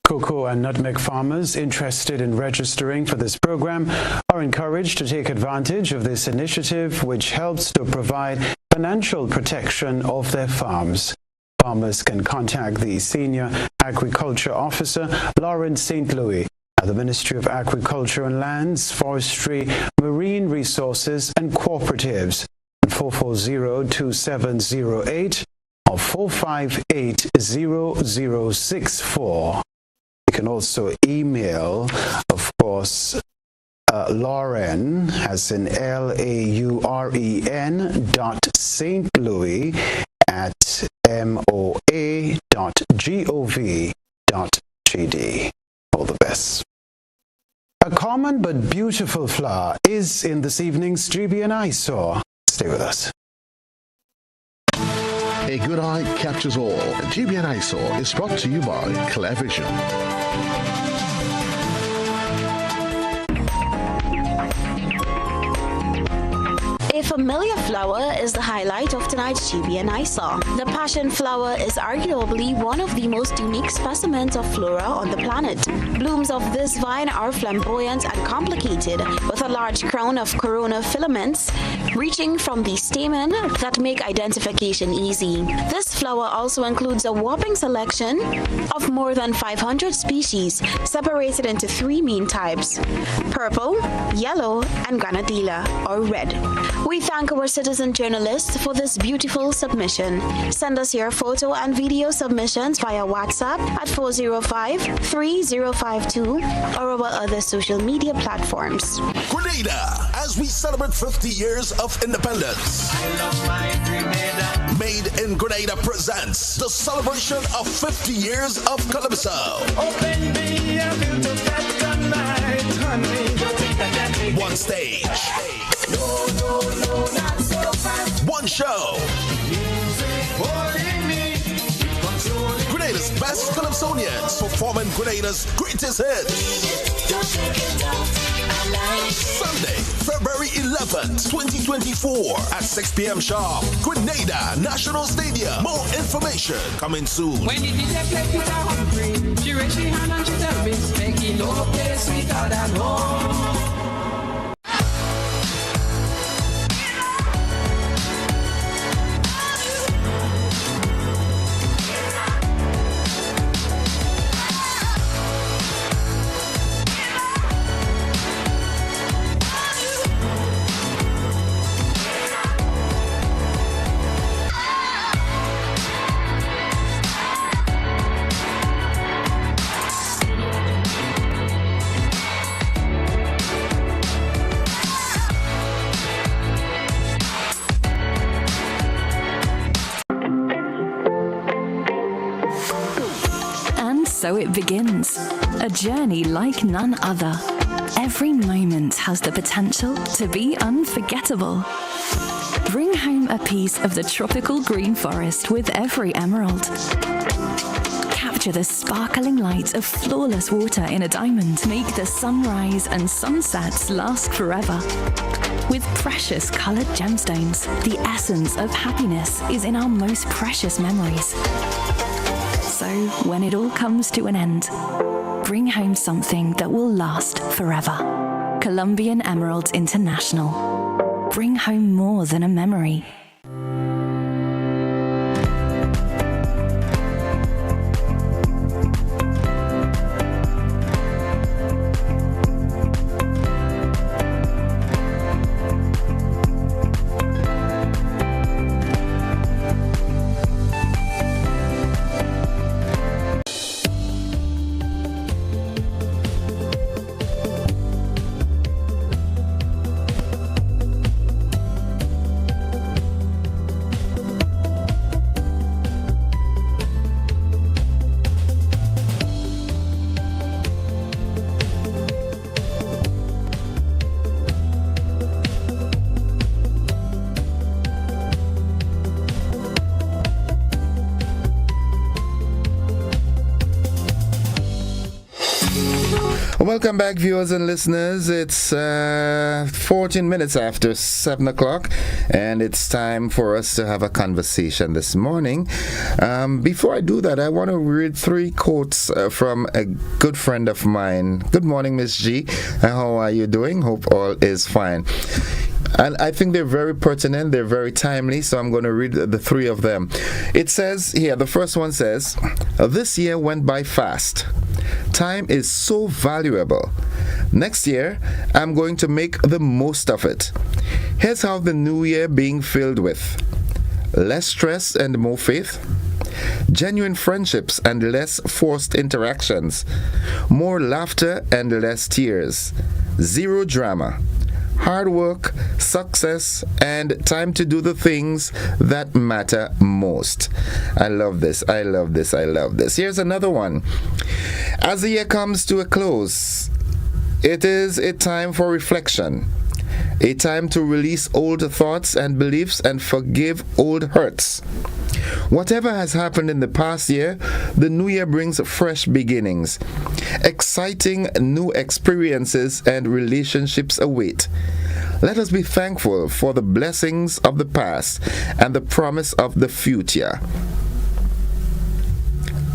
Cocoa and nutmeg farmers interested in registering for this program are encouraged to take advantage of this initiative, which helps to provide financial protection of their farms. Farmers can contact the Senior Agriculture Officer, Lawrence St. Louis, at the Ministry of Agriculture and Lands, Forestry, Marine Resources and Cooperatives, 440-2708 or 458-0064. You can also email, of course, Lauren, as in LAUREN.St.Louis@moa.gov.gd. All the best. A common but beautiful flower is in this evening's GBN Eyesore. Stay with us.
A good eye captures all. GBN Eyesore is brought to you by Clear Vision.
A familiar flower is the highlight of tonight's GBN Eyesore. The passion flower is arguably one of the most unique specimens of flora on the planet. Blooms of this vine are flamboyant and complicated, with a large crown of corona filaments reaching from the stamen that make identification easy. This flower also includes a whopping selection of more than 500 species, separated into three main types: purple, yellow, and granadilla, or red. We thank our citizen journalists for this beautiful submission. Send us your photo and video submissions via WhatsApp at 405-3052 or our other social media platforms.
Grenada, as we celebrate 50 years of independence. I love my Grenada. Made in Grenada presents the celebration of 50 years of Calypso. Open me a to night, honey. One stage. No, not so fast. One show. Grenada's best Calypsonians performing Grenada's greatest hits. Sunday, February 11th, 2024 at 6 p.m. sharp. Grenada National Stadium. More information coming soon.
When the DJ played with her hungry, she raised her hand and she tell me, making no place sweeter than home. so it begins. A journey like none other. Every moment has the potential to be unforgettable. Bring home a piece of the tropical green forest with every emerald. Capture the sparkling light of flawless water in a diamond. Make the sunrise and sunsets last forever. With precious colored gemstones, the essence of happiness is in our most precious memories. So, when it all comes to an end, bring home something that will last forever. Colombian Emeralds International. Bring home more than a memory.
Welcome back, viewers and listeners. It's 14 minutes after 7 o'clock, and it's time for us to have a conversation this morning. Before I do that, I want to read 3 quotes from a good friend of mine. Good morning, Miss G. How are you doing? Hope all is fine. And I think they're very pertinent, they're very timely, so I'm going to read the 3 of them. It says here, the first one says, "This year went by fast. Time is so valuable. Next year, I'm going to make the most of it. Here's how the new year being filled with: less stress and more faith, genuine friendships and less forced interactions, more laughter and less tears, zero drama, hard work, success, and time to do the things that matter most." I love this. I love this. I love this. Here's another one. As the year comes to a close, it is a time for reflection, a time to release old thoughts and beliefs and forgive old hurts. Whatever has happened in the past year, the new year brings fresh beginnings. Exciting new experiences and relationships await. Let us be thankful for the blessings of the past and the promise of the future.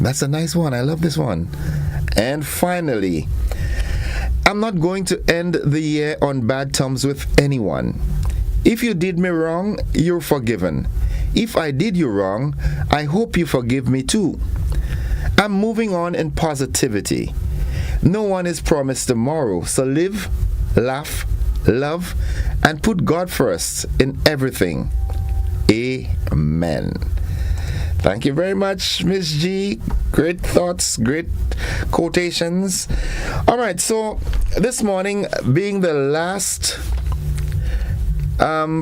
That's a nice one. I love this one. And finally, I'm not going to end the year on bad terms with anyone. If you did me wrong, you're forgiven. If I did you wrong, I hope you forgive me too. I'm moving on in positivity. No one is promised tomorrow, so live, laugh, love, and put God first in everything. Amen. Thank you very much, Miss G. Great thoughts, great quotations. All right, so this morning, being the last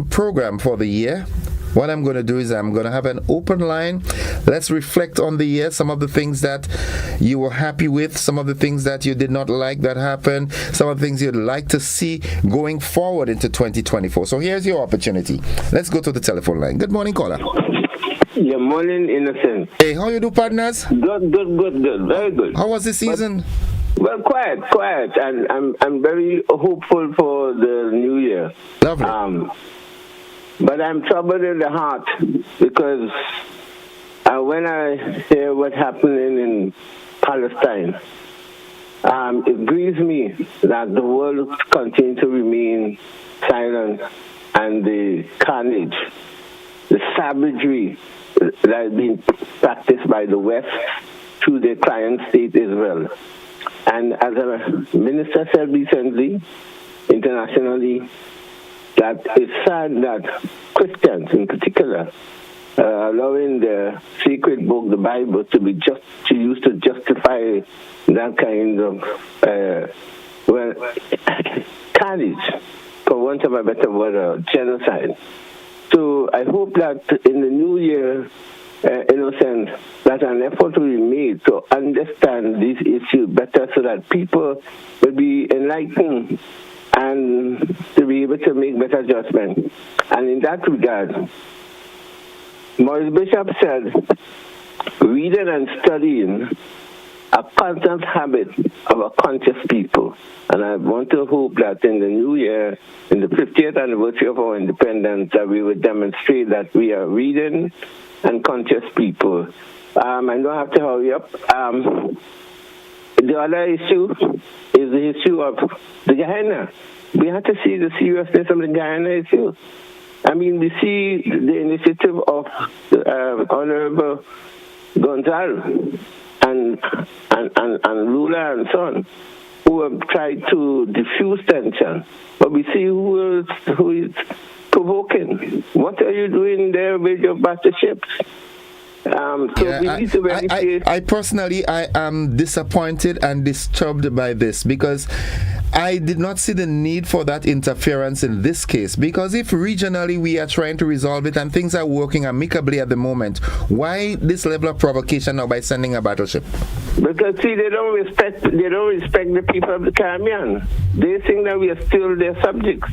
program for the year, what I'm going to do is I'm going to have an open line. Let's reflect on the year, some of the things that you were happy with, some of the things that you did not like that happened, some of the things you'd like to see going forward into 2024. So here's your opportunity. Let's go to the telephone line. Good morning, caller.
Good morning, Innocent.
Hey, how you do, partners?
Good, very good.
How was the season?
Well, quiet, and I'm very hopeful for the new year.
Lovely.
But I'm troubled in the heart because when I hear what's happening in Palestine, it grieves me that the world continues to remain silent, and the carnage, the savagery that is being practiced by the West through their client state Israel. And as a minister said recently, internationally, that it's sad that Christians in particular allowing the sacred book, the Bible, to be used to justify that kind of carnage, for want of a better word, genocide. So I hope that in the new year Innocent, that an effort will be made to understand this issue better so that people will be enlightened and to be able to make better judgment. And in that regard, Maurice Bishop said, reading and studying a constant habit of a conscious people. And I want to hope that in the new year, in the 50th anniversary of our independence, that we would demonstrate that we are reading and conscious people. I don't have to hurry up. The other issue is the issue of the Guyana. We have to see the seriousness of the Guyana issue. I mean, we see the initiative of Honorable Gonzalo and Lula and so on, who have tried to diffuse tension. But we see who is provoking. What are you doing there with your battleships?
I personally, I am disappointed and disturbed by this because I did not see the need for that interference in this case, because if regionally we are trying to resolve it and things are working amicably at the moment, why this level of provocation now by sending a battleship?
Because see, they don't respect the people of the Caribbean. They think that we are still their subjects.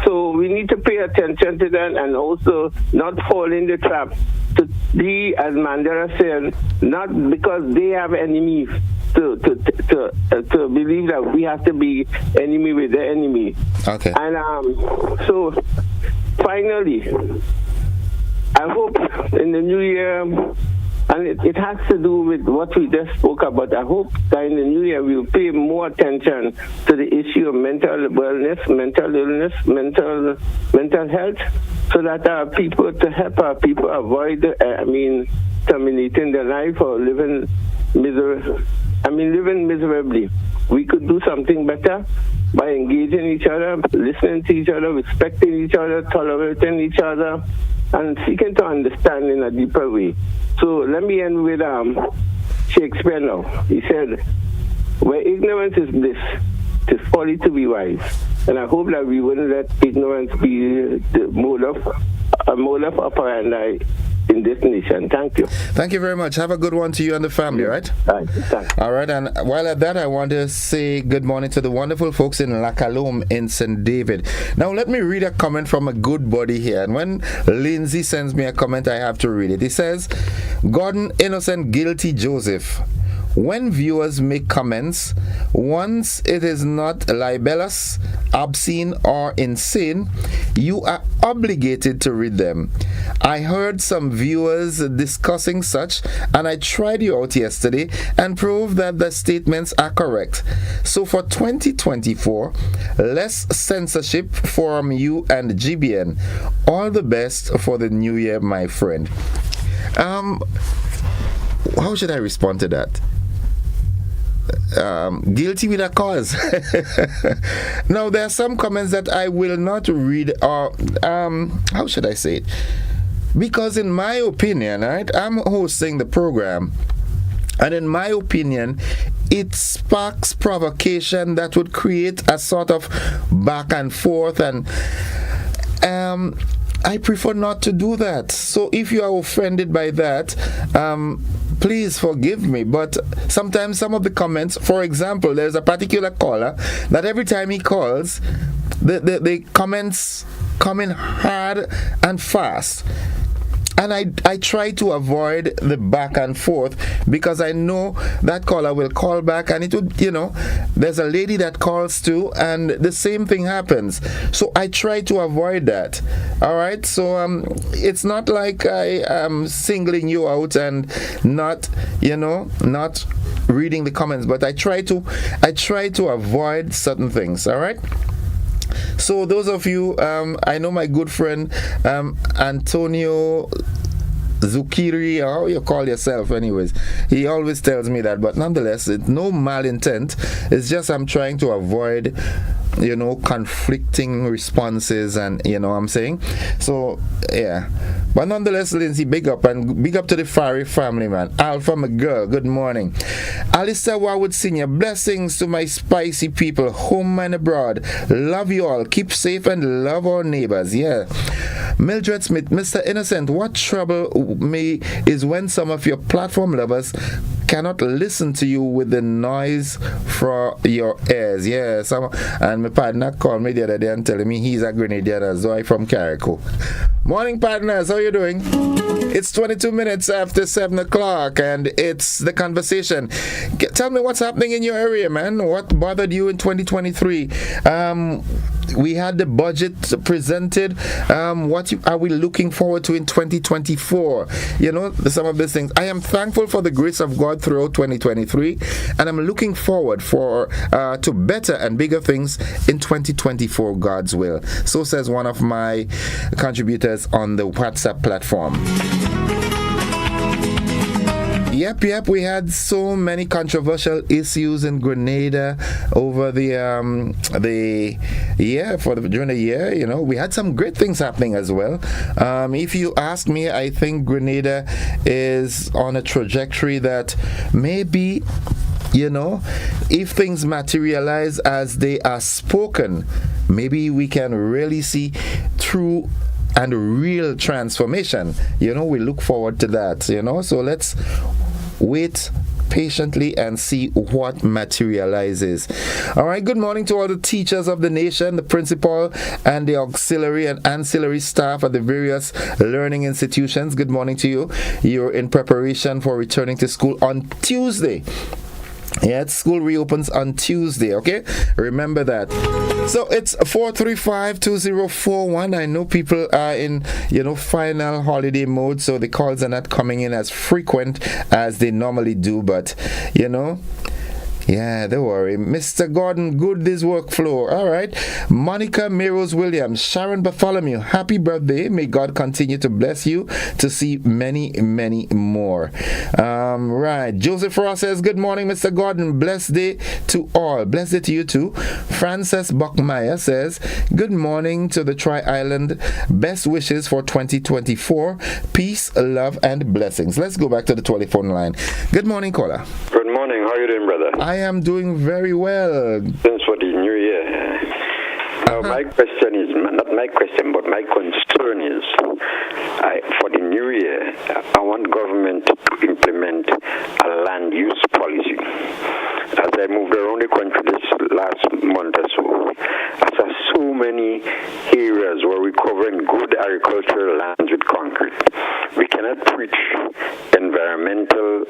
So we need to pay attention to that and also not fall in the trap to be, as Mandela said, not because they have enemies to believe that we have to be enemy with the enemy.
Okay.
And so finally, I hope in the new year, and it has to do with what we just spoke about. I hope that in the new year we will pay more attention to the issue of mental wellness, mental illness, mental health, so that our people, to help our people avoid, terminating their life or living miserably. We could do something better by engaging each other, listening to each other, respecting each other, tolerating each other, and seeking to understand in a deeper way. So let me end with Shakespeare now. He said, where ignorance is bliss, 'tis folly to be wise. And I hope that we wouldn't let ignorance be the mode of operandi in this nation. Thank you.
Thank you very much. Have a good one to you and the family, right?
Right. Thanks.
All right. And while at that, I want to say good morning to the wonderful folks in La Calome in St. David. Now, let me read a comment from a good buddy here. And when Lindsay sends me a comment, I have to read it. He says, Gordon, innocent, guilty Joseph. When viewers make comments, once it is not libelous, obscene, or insane, you are obligated to read them. I heard some viewers discussing such, and I tried you out yesterday and proved that the statements are correct. So for 2024, less censorship from you and GBN. All the best for the new year, my friend. How should I respond to that? Guilty with a cause. Now, there are some comments that I will not read, or how should I say it? Because in my opinion, right, I'm hosting the program, and in my opinion, it sparks provocation that would create a sort of back and forth, and I prefer not to do that. So if you are offended by that, please forgive me. But sometimes some of the comments, for example, there's a particular caller that every time he calls, the comments come in hard and fast. And I try to avoid the back and forth because I know that caller will call back, and it would, there's a lady that calls too, and the same thing happens. So I try to avoid that. All right. So it's not like I am singling you out and not reading the comments, but I try to avoid certain things. All right. So those of you, I know my good friend Antonio Zucchiri, or how you call yourself anyways, he always tells me that, but nonetheless, it's no malintent. It's just I'm trying to avoid conflicting responses, and what I'm saying. So yeah, but nonetheless, Lindsay, big up to the Fari family, man. Alpha, my girl, good morning. Alistair Warwood Senior, blessings to my spicy people, home and abroad. Love you all. Keep safe and love our neighbors. Yeah. Mildred Smith, Mr. Innocent, what trouble me is when some of your platform lovers cannot listen to you with the noise for your ears. Yes, and my partner called me the other day and telling me he's a Grenadian, Zoe from Carrico. Morning, partners, how you doing? It's 22 minutes after 7 o'clock, and it's The Conversation. Tell me what's happening in your area, man. What bothered you in 2023? We had the budget presented. What are we looking forward to in 2024? Some of these things. I am thankful for the grace of God throughout 2023, and I'm looking forward to better and bigger things in 2024, God's will. So says one of my contributors on the WhatsApp platform. Yep. We had so many controversial issues in Grenada over during the year. We had some great things happening as well. If you ask me, I think Grenada is on a trajectory that maybe, if things materialize as they are spoken, maybe we can really see true and real transformation. We look forward to that. So let's wait patiently and see what materializes. All right, good morning to all the teachers of the nation, the principal and the auxiliary and ancillary staff at the various learning institutions. Good morning to you. You're in preparation for returning to school on Tuesday. Yeah, school reopens on Tuesday, okay? Remember that. So it's 435-2041. I know people are in, final holiday mode, so the calls are not coming in as frequent as they normally do, but, yeah, don't worry. Mr. Gordon, good this workflow. All right. Monica Meros Williams, Sharon Bartholomew, happy birthday. May God continue to bless you to see many, many more. Right. Joseph Ross says, good morning, Mr. Gordon. Blessed day to all. Blessed day to you too. Frances Buckmeyer says, good morning to the Tri-Island. Best wishes for 2024. Peace, love, and blessings. Let's go back to the telephone line. Good morning, caller.
Good morning. How are you doing, brother?
I am doing very well.
Thanks for the new year. My question is, not my question, but my concern is, for the new year, I want government to implement a land use policy. As I moved around the country this last month or so, I saw so many areas where we're covering good agricultural lands with concrete. We cannot preach environmental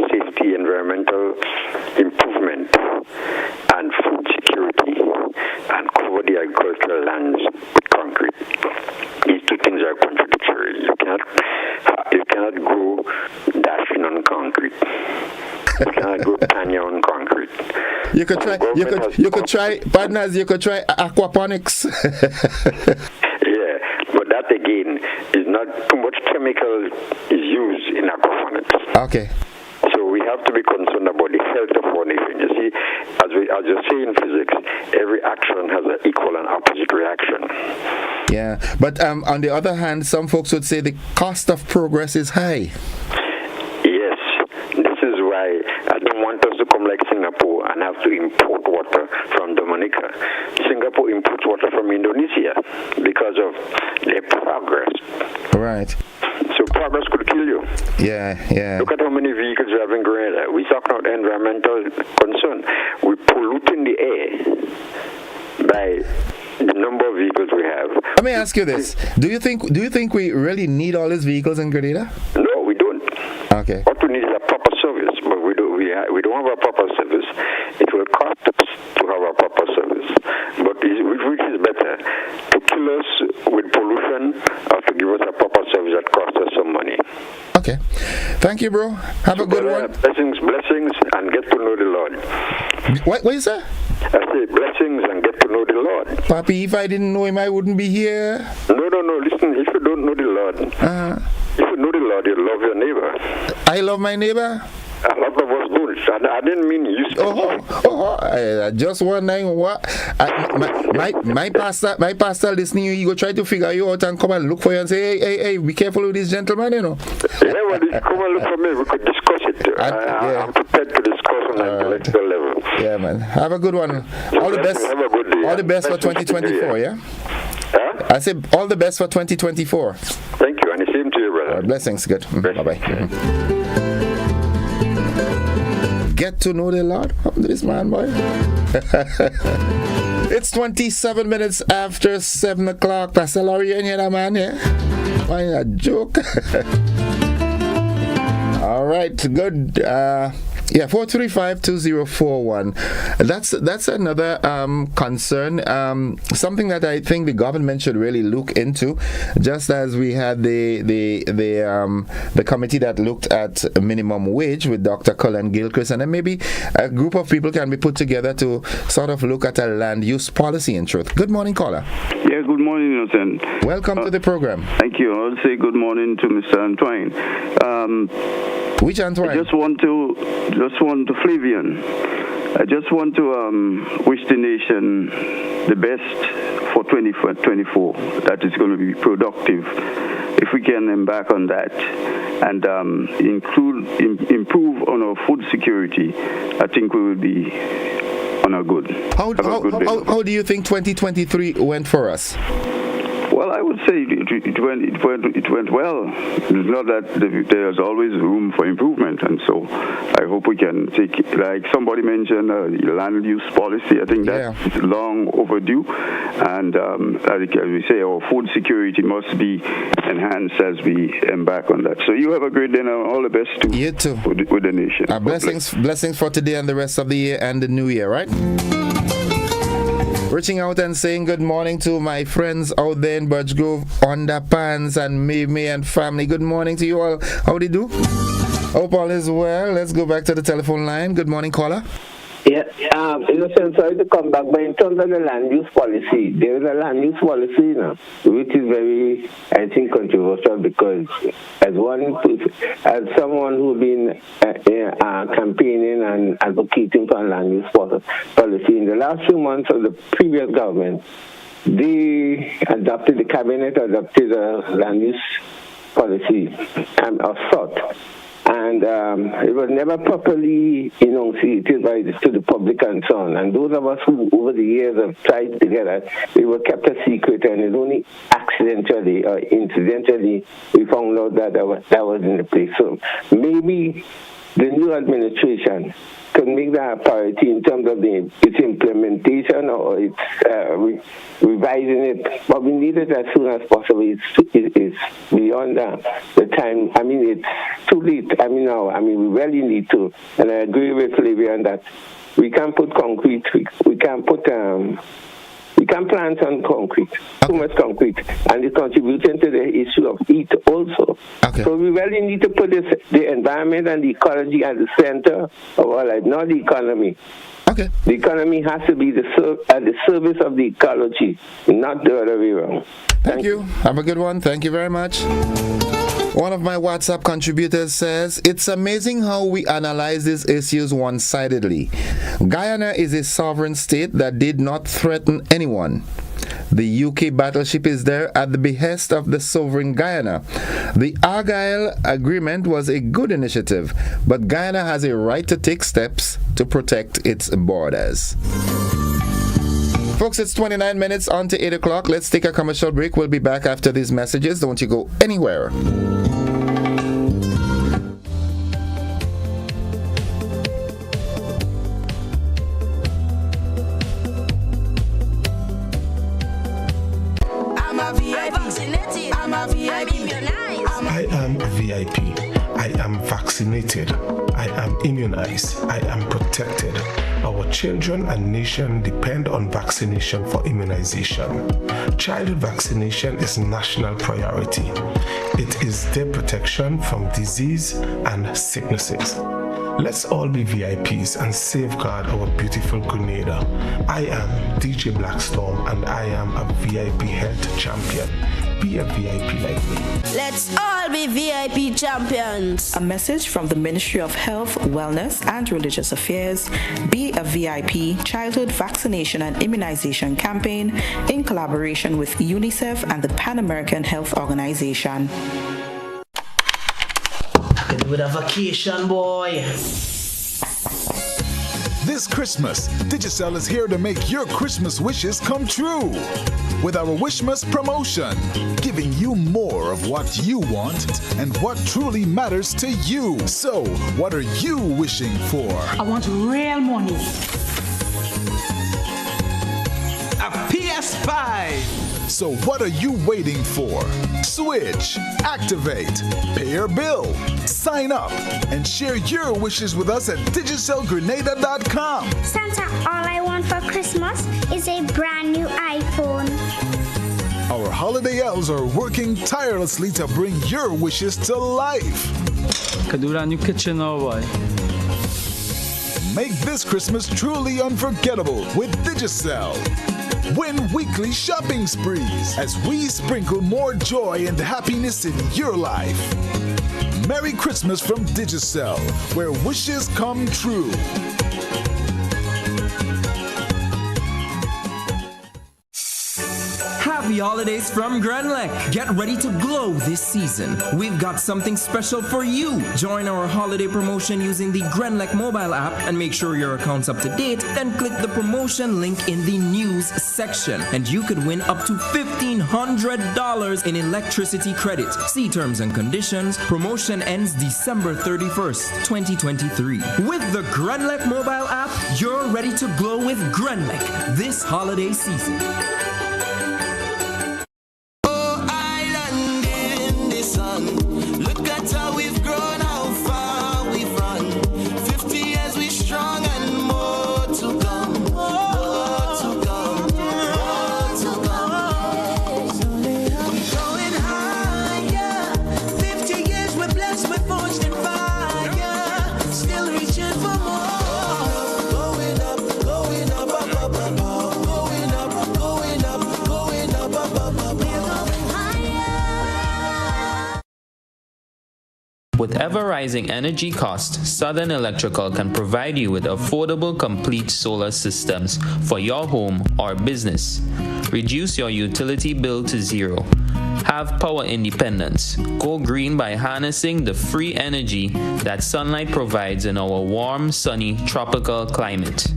safety, environmental improvement, and food security, and cover the agricultural lands with concrete. These two things are contradictory. You cannot grow dashing on concrete. You cannot grow tanya on concrete.
You could try partners. You could try aquaponics.
Yeah, but that again is not too much chemical is used in aquaponics.
Okay.
So we have to be concerned about the health of our nation. You see, as you say in physics, every action has an equal and opposite reaction.
Yeah, but on the other hand, some folks would say the cost of progress is high.
Yes, this is why I don't want us to come like Singapore and have to import water from Dominica. Singapore imports water from Indonesia because of their progress.
Right.
So progress could kill you.
Yeah.
Look at how many vehicles we have in Grenada. We talk about environmental concern. We're polluting the air by the number of vehicles we have.
Let me ask you this: Do you think we really need all these vehicles in Grenada?
No, we don't.
Okay.
What we need is a proper service, but we don't have a proper service. It will cost us to have a proper service, but which is better, to kill us with pollution or to give us a proper service that costs us some money.
Okay. Thank you, bro. Have a good one.
Blessings, and get to know the Lord.
What is that?
I say blessings and get to know the Lord.
Papi, if I didn't know him, I wouldn't be here.
No. Listen, if you don't know the Lord, if you know the Lord, you love your neighbor.
I love my neighbor?
A lot of us don't. I didn't mean you.
I just wondering what my pastor listening, he go try to figure you out and come and look for you and say, hey, be careful with this gentleman, you know.
Yeah, well, come and look for me. We could discuss it. I'm prepared to discuss on an intellectual level.
Yeah, man. Have a good one. All the best.
Have a good day.
All the best for 2024, yeah? I said all the best for 2024.
Thank you, and the same to you, brother.
Blessings. Good. Bye-bye. Get to know the Lord from this man, boy. It's 27 minutes after 7 o'clock. Pastor Laurie, you hear that man, yeah? Why a joke? All right, good. 435-2041. That's another concern. Something that I think the government should really look into. Just as we had the committee that looked at minimum wage with Dr. Cullen Gilchrist, and then maybe a group of people can be put together to sort of look at a land use policy in truth. Good morning, caller.
Yeah, good morning, Innocent.
Welcome to the program.
Thank you. I'll say good morning to Mr. Antoine.
Which Antoine?
I just want to Flavian. I just want to wish the nation the best for 2024. That is going to be productive. If we can embark on that and improve on our food security, I think we will be on a good.
How do you think 2023 went for us?
Well, I would say it went well. It's not that there's always room for improvement, and so I hope we can take, like somebody mentioned, land use policy. I think that's long overdue, and as we say, our food security must be enhanced as we embark on that. So you have a great day, and all the best to
you too
with the nation.
Blessings for today and the rest of the year and the new year, right? Reaching out and saying good morning to my friends out there in Birch Grove, Underpants, and May and family. Good morning to you all. How do you do? Hope all is well. Let's go back to the telephone line. Good morning, caller.
Yeah, in a sense, sorry to come back, but in terms of the land use policy, there is a land use policy now, which is very, I think, controversial because as someone who's been campaigning and advocating for a land use policy, in the last few months of the previous government, the cabinet adopted a land use policy of sort. And it was never properly enunciated to the public and so on. And those of us who, over the years, have tried to get it, we were kept a secret, and it's only accidentally or incidentally we found out that that was in the place. So maybe the new administration can make that a priority in terms of its implementation or its revising it. But we need it as soon as possible. It's beyond the time. I mean, it's too late. We really need to. And I agree with Flavian that we can't put concrete. We can't put. We can plant on concrete, too much concrete, and it's contributing to the issue of heat also. Okay. So we really need to put the environment and the ecology at the center of our life, not the economy.
Okay.
The economy has to be at the service of the ecology, not the other way around.
Thank you. Have a good one. Thank you very much. One of my WhatsApp contributors says, it's amazing how we analyze these issues one-sidedly. Guyana is a sovereign state that did not threaten anyone. The UK battleship is there at the behest of the sovereign Guyana. The Argyle Agreement was a good initiative, but Guyana has a right to take steps to protect its borders. Folks, it's 29 minutes on to 8 o'clock. Let's take a commercial break. We'll be back after these messages. Don't you go anywhere.
I am VIP. I am vaccinated. I am immunized. I am protected. Our children and nation depend on vaccination for immunization. Childhood vaccination is national priority. It is their protection from disease and sicknesses. Let's all be VIPs and safeguard our beautiful Grenada. I am DJ Blackstorm and I am a VIP health champion. be a VIP like me.
Let's all be VIP champions.
A message from the Ministry of Health, Wellness and Religious Affairs, Be a VIP Childhood Vaccination and Immunization Campaign in collaboration with UNICEF and the Pan American Health Organization.
I could do with a vacation, boy.
This Christmas, Digicel is here to make your Christmas wishes come true with our Wishmas promotion, giving you more of what you want and what truly matters to you. So, what are you wishing for?
I want real money.
A PS5! So what are you waiting for? Switch, activate, pay your bill, sign up, and share your wishes with us at digicelgrenada.com.
Santa, all I want for Christmas is a brand new iPhone.
Our holiday elves are working tirelessly to bring your wishes to life.
Could do that new kitchen now, boy.
Make this Christmas truly unforgettable with Digicel. Win weekly shopping sprees as we sprinkle more joy and happiness in your life. Merry Christmas from Digicel, where wishes come true.
Happy holidays from Grenlec. Get ready to glow this season. We've got something special for you. Join our holiday promotion using the Grenlec mobile app and make sure your account's up to date. Then click the promotion link in the news section and you could win up to $1,500 in electricity credit. See terms and conditions. Promotion ends December 31st, 2023. With the Grenlec mobile app, you're ready to glow with Grenlec this holiday season.
Look at how we've grown, how far we've run. 50 years we strong and more to come. More to come. More to come. We're going higher. 50 years we're blessed, we're forged in fire. Still reaching for more. Going up, going up, up, up, up, up. Going up, going up, going up, up, up, up, up.
With ever-rising energy costs, Southern Electrical can provide you with affordable, complete solar systems for your home or business. Reduce your utility bill to zero. Have power independence. Go green by harnessing the free energy that sunlight provides in our warm, sunny, tropical climate.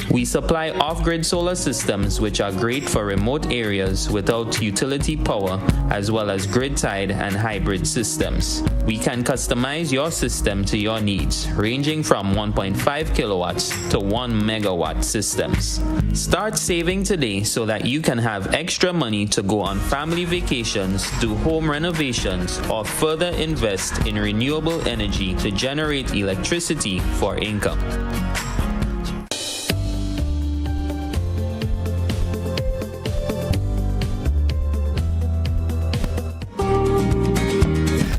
We supply off-grid solar systems which are great for remote areas without utility power, as well as grid-tied and hybrid systems. We can customize your system to your needs, ranging from 1.5 kilowatts to 1 megawatt systems. Start saving today so that you can have extra money to go on family vacations, do home renovations, or further invest in renewable energy to generate electricity for income.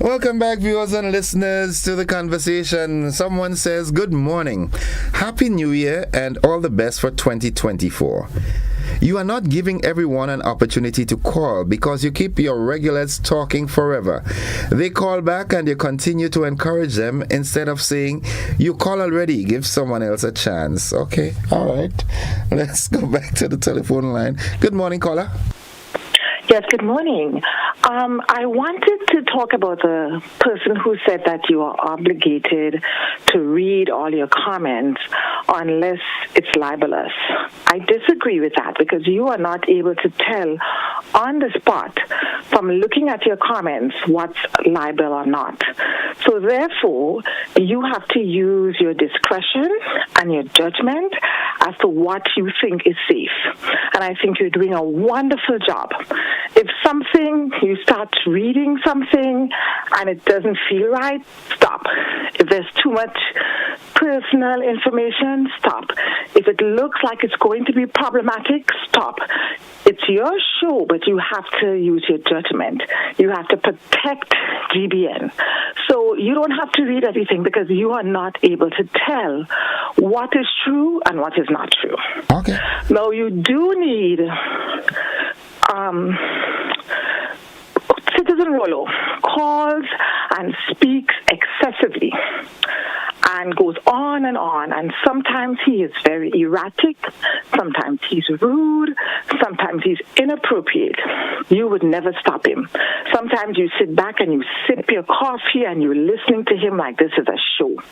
Welcome back, viewers and listeners, to the conversation. Someone says, good morning, Happy New Year, and all the best for 2024. You are not giving everyone an opportunity to call because you keep your regulars talking forever. They call back and you continue to encourage them instead of saying, you call already, give someone else a chance. Okay, all right. Let's go back to the telephone line. Good morning, caller.
Yes, good morning. I wanted to talk about the person who said that you are obligated to read all your comments unless it's libelous. I disagree with that because you are not able to tell on the spot from looking at your comments what's libel or not. So therefore, you have to use your discretion and your judgment as to what you think is safe. And I think you're doing a wonderful job. If you start reading something and it doesn't feel right, stop. If there's too much personal information, stop. If it looks like it's going to be problematic, stop. It's your show, but you have to use your judgment. You have to protect GBN. So you don't have to read everything because you are not able to tell what is true and what is not true.
Okay.
Now, you do need Citizen Rollo calls and speaks excessively and goes on, and sometimes he is very erratic, sometimes he's rude, sometimes he's inappropriate. You would never stop him. Sometimes you sit back and you sip your coffee and you're listening to him like this is a show.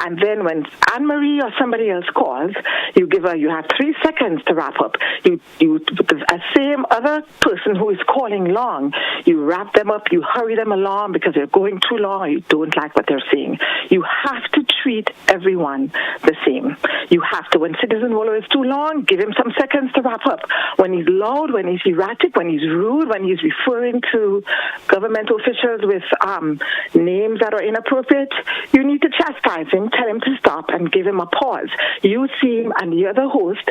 And then when Anne-Marie or somebody else calls, you have 3 seconds to wrap up. The same other person who is calling long, you wrap them up, you hurry them along because they're going too long or you don't like what they're saying. You have to treat everyone the same. You have to, when Citizen Rollo is too long, give him some seconds to wrap up. When he's loud, when he's erratic, when he's rude, when he's referring to government officials with names that are inappropriate, you need to chastise him, tell him to stop, and give him a pause. You seem, and the other host,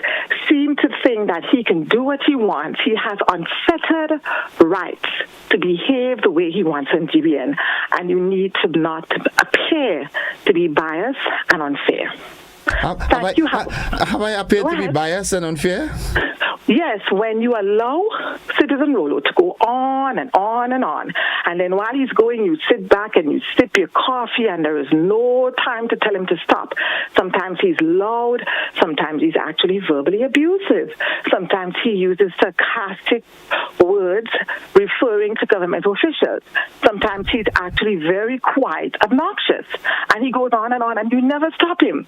seem to think that he can do what he wants. He has unfettered rights to behave the way he wants on GBN, and you need to not appear to be biased and unfair.
Have I appeared to be biased and unfair?
Yes, when you allow Citizen Rollo to go on and on and on, and then while he's going, you sit back and you sip your coffee, and there is no time to tell him to stop. Sometimes he's loud, sometimes he's actually verbally abusive, sometimes he uses sarcastic words referring to government officials, sometimes he's actually very quiet, obnoxious, and he goes on, and you never stop him.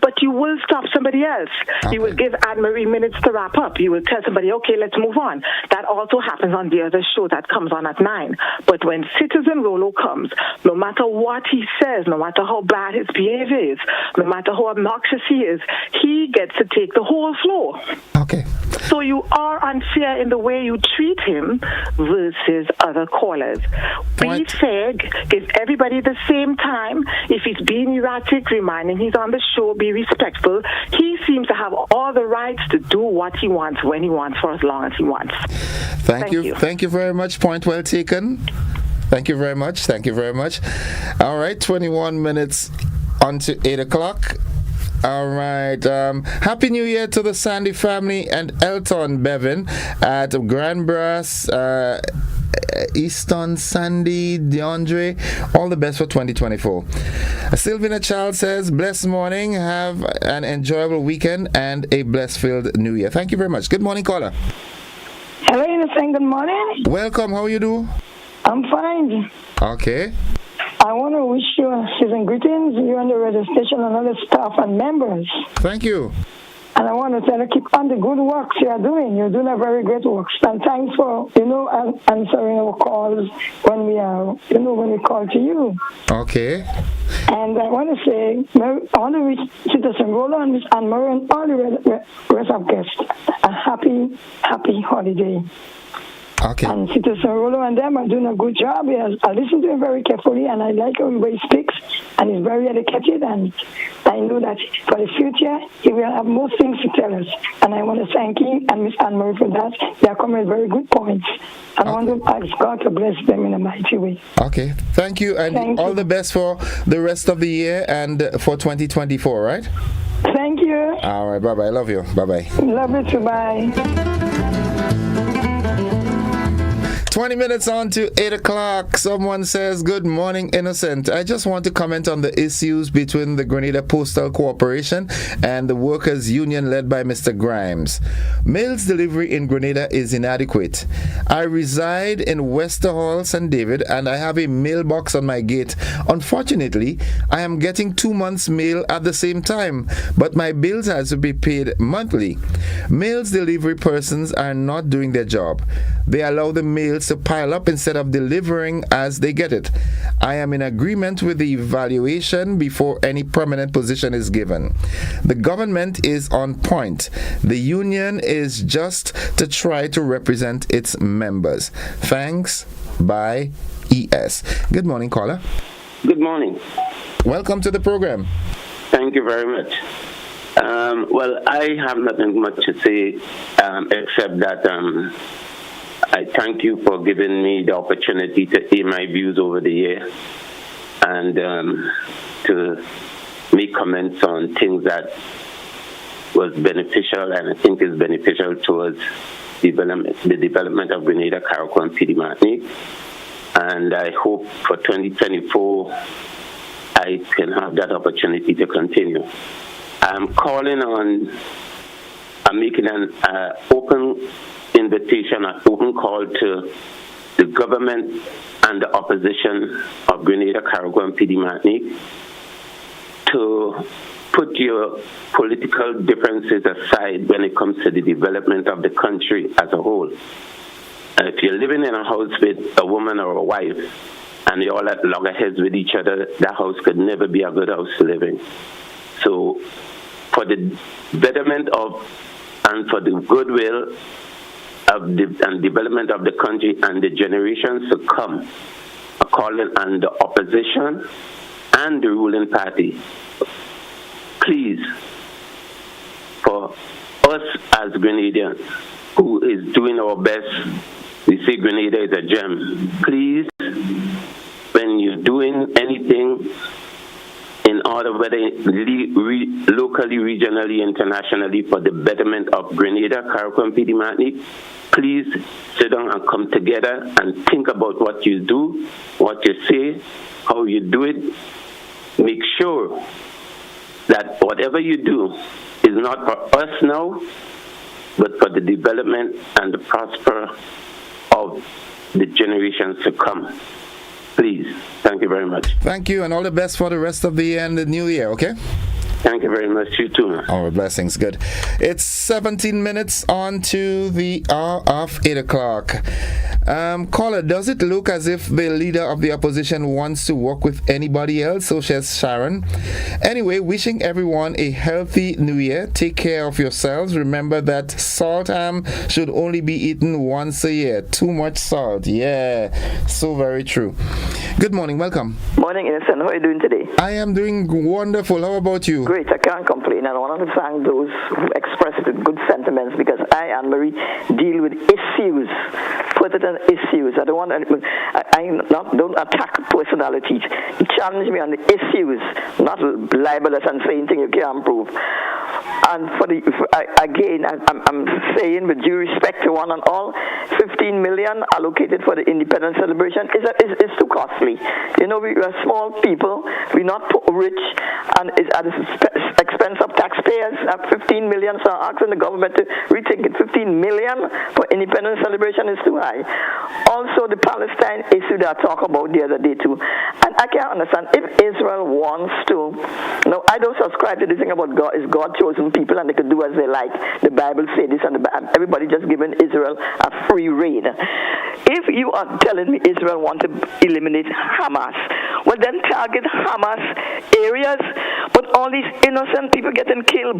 But you will stop somebody else. Okay. You will give Anne-Marie minutes to wrap up. You will tell somebody, okay, let's move on. That also happens on the other show that comes on at 9. But when Citizen Rollo comes, no matter what he says, no matter how bad his behavior is, no matter how obnoxious he is, he gets to take the whole floor.
Okay.
So you are unfair in the way you treat him versus other callers. Be fair, give everybody the same time. If he's being erratic, remind him he's on the show, be respectful. He seems to have all the rights to do what he wants, when he wants, for as long as he wants.
Thank you. Thank you very much. Point well taken. Thank you very much. Thank you very much. All right, 21 minutes on to 8 o'clock. All right. Happy New Year to the Sandy family and Elton Bevan at Grand Brass, Easton, Sandy, DeAndre. All the best for 2024. Sylvina Child says, blessed morning. Have an enjoyable weekend and a blessed-filled New Year. Thank you very much. Good morning, caller.
Hello, Innocent. Good morning.
Welcome. How are you doing?
I'm fine.
Okay.
I want to wish you season greetings, you and the radio station and all the staff and members.
Thank you.
And I want to tell you, keep on the good works you are doing. You're doing a very great work. And thanks for, answering our calls when when we call to you.
Okay.
And I want to say, all the Citizen Rollo and Miss Anne-Marie and all the rest of guests, a happy holiday.
Okay.
And Citizen Rollo and them are doing a good job. I listen to him very carefully, and I like how he speaks, and he's very educated, and I know that for the future, he will have more things to tell us. And I want to thank him and Miss Anne-Marie for that. They are coming with very good points. And I want to ask God to bless them in a mighty way.
Okay. Thank you, and all the best for the rest of the year and for 2024, right?
Thank you.
All right. Bye-bye. Love you. Bye-bye.
Love you too. Bye.
20 minutes on to 8 o'clock. Someone says, good morning, Innocent. I just want to comment on the issues between the Grenada Postal Corporation and the Workers' Union led by Mr. Grimes. Mails delivery in Grenada is inadequate. I reside in Westerhall, St. David, and I have a mailbox on my gate. Unfortunately, I am getting 2 months' mail at the same time, but my bills has to be paid monthly. Mails delivery persons are not doing their job. They allow the mails to pile up instead of delivering as they get it. I am in agreement with the evaluation before any permanent position is given. The government is on point. The union is just to try to represent its members. Thanks. By ES. Good morning, caller.
Good morning.
Welcome to the program.
Thank you very much. Well, I have nothing much to say except that I thank you for giving me the opportunity to air my views over the year and to make comments on things that was beneficial and I think is beneficial towards the development of Grenada, Carriacou, and PD Martinique. and I hope for 2024 I can have that opportunity to continue. I'm calling on, I'm making an open invitation, an open call to the government and the opposition of Grenada, Carriacou, and PD Martinique to put your political differences aside when it comes to the development of the country as a whole. If you're living in a house with a woman or a wife and you're all at loggerheads with each other, that house could never be a good house to live in. So for the betterment of and for the goodwill of the and development of the country and the generations to come, a calling on the opposition and the ruling party, please, for us as Grenadians, who is doing our best, we say Grenada is a gem. Please, when you're doing anything in order, whether locally, regionally, internationally, for the betterment of Grenada, Carriacou, and PD Martinique, please sit down and come together and think about what you do, what you say, how you do it. Make sure that whatever you do is not for us now, but for the development and the prosper of the generations to come. Please. Thank you very much.
Thank you, and all the best for the rest of the year and the new year, okay?
Thank you very much. You too, man.
Our blessings. Good. It's 17 minutes on to the hour of 8 o'clock. Caller, does it look as if the leader of the opposition wants to work with anybody else? So says Sharon. Anyway, wishing everyone a healthy new year. Take care of yourselves. Remember that salt ham should only be eaten once a year. Too much salt. Yeah, so very true. Good morning. Welcome.
Morning, Innocent. How are you doing today?
I am doing wonderful. How about you?
Great. I can't complain. And I want to thank those who expressed good sentiments, because I and Marie deal with issues, pertinent issues. I don't want to, don't attack personalities. Challenge me on the issues, not libelous and saying things you can't prove. And again, I'm saying with due respect to one and all, 15 million allocated for the independence celebration is too costly. You know, we are small people, we're not rich, and it's at the expense of taxpayers. At 15 million, so I'm asking the government to rethink it. 15 million for independence celebration is too high. Also, the Palestine issue that I talked about the other day too. And I can't understand, if Israel wants to, no, I don't subscribe to this thing about God, is God chosen people and they can do as they like. The Bible says this, and everybody just giving Israel a free rein. If you are telling me Israel want to eliminate Hamas, well then target Hamas areas, but all these innocent people getting killed,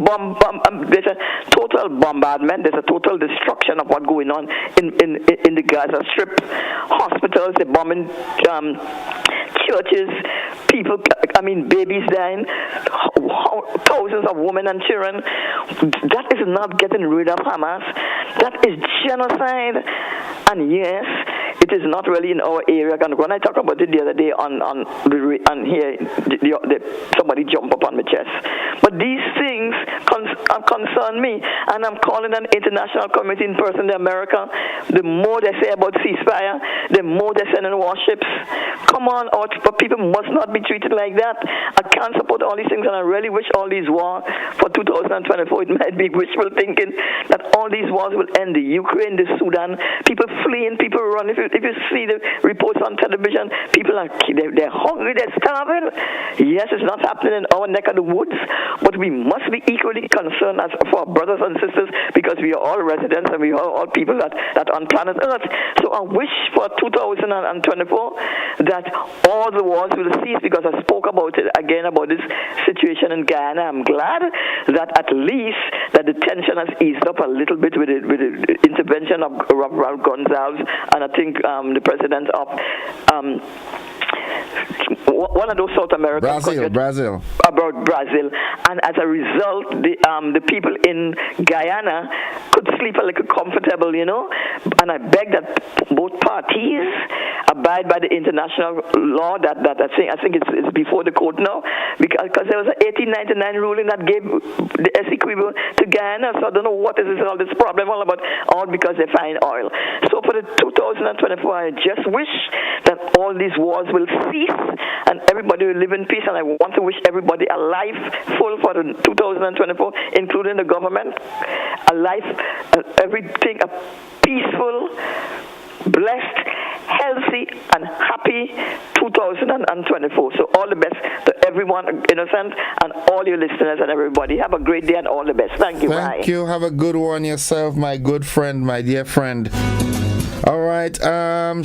there's a total bombardment, there's a total destruction of what's going on in the Gaza Strip. Hospitals, they're bombing churches, people, babies dying, thousands of women and children. That is not getting rid of Hamas. That is genocide. And yes, it is not really in our area. And when I talked about it the other day on here, somebody jumped up on my chest. But these things concern me, and I'm calling an international committee in person to America. The more they say about ceasefire, the more they send in warships. Come on, our people must not be treated like that. I can't support all these things, and I really wish all these wars for 2024, it might be wishful thinking that all these wars will end. The Ukraine, the Sudan, people fleeing, people run. If you see the reports on television, people they're hungry, they're starving. Yes, it's not happening in our neck of the woods, but we must be equally concerned as for our brothers and sisters, because we are all residents and we are all people that on planet Earth. So I wish for 2024 that all the wars will cease, because I spoke about it again about this situation in Guyana. I'm glad that at least that the tension has eased up a little bit with the intervention of Raul Gonzalez, and I think the president of one of those South American countries, Brazil, and as a result, the people in Guyana could sleep a little comfortable, you know. And I beg that both parties abide by the international law that I think it's before the court now, because there was an 1899 ruling that gave the Essequibo to Guyana. So I don't know what is all this problem all about, all because they find oil. So for the 2024, I just wish that all these wars will cease and everybody will live in peace. And I want to wish everybody a life full for the 2024, including the government, a life, everything, a peaceful, blessed, healthy, and happy 2024. So all the best to everyone, Innocent, and all your listeners and everybody. Have a great day and all the best. Thank you.
Thank you. Have a good one yourself, my good friend, my dear friend. All right.